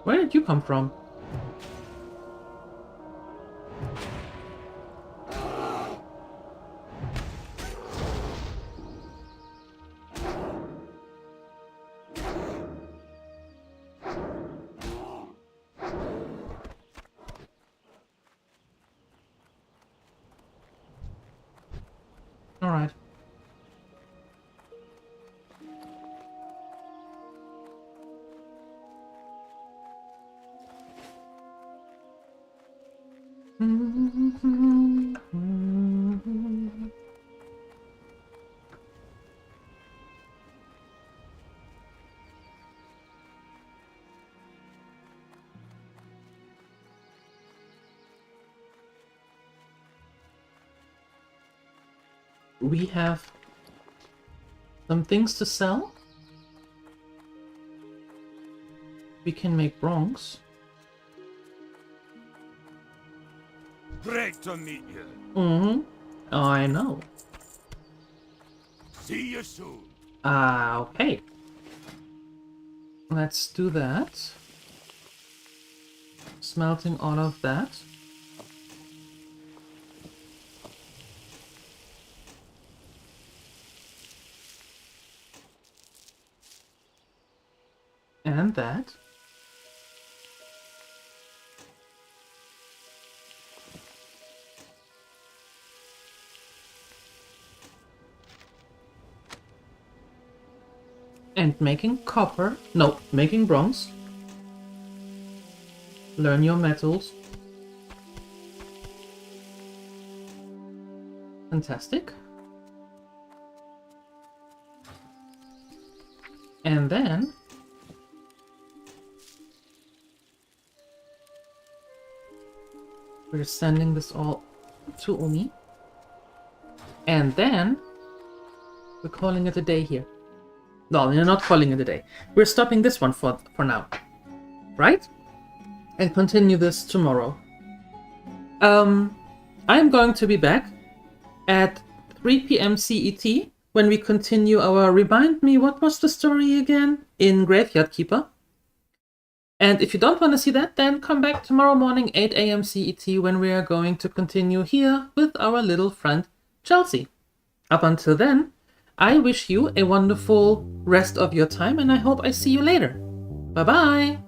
Where did you come from? All right. We have some things to sell. We can make bronze. Great to meet you. Mm-hmm. I know. See you soon. Okay. Let's do that. Smelting all of that. And that. And making copper. No, making bronze. Learn your metals. Fantastic. And then we're sending this all to Umi. And then we're calling it a day here. No, we're not calling it a day. We're stopping this one for now. Right? And continue this tomorrow. I'm going to be back at 3 p.m. CET when we continue our Remind Me What Was the Story again in Graveyard Keeper. And if you don't want to see that, then come back tomorrow morning 8 a.m. CET when we are going to continue here with our little friend Chelsea. Up until then, I wish you a wonderful rest of your time and I hope I see you later. Bye bye!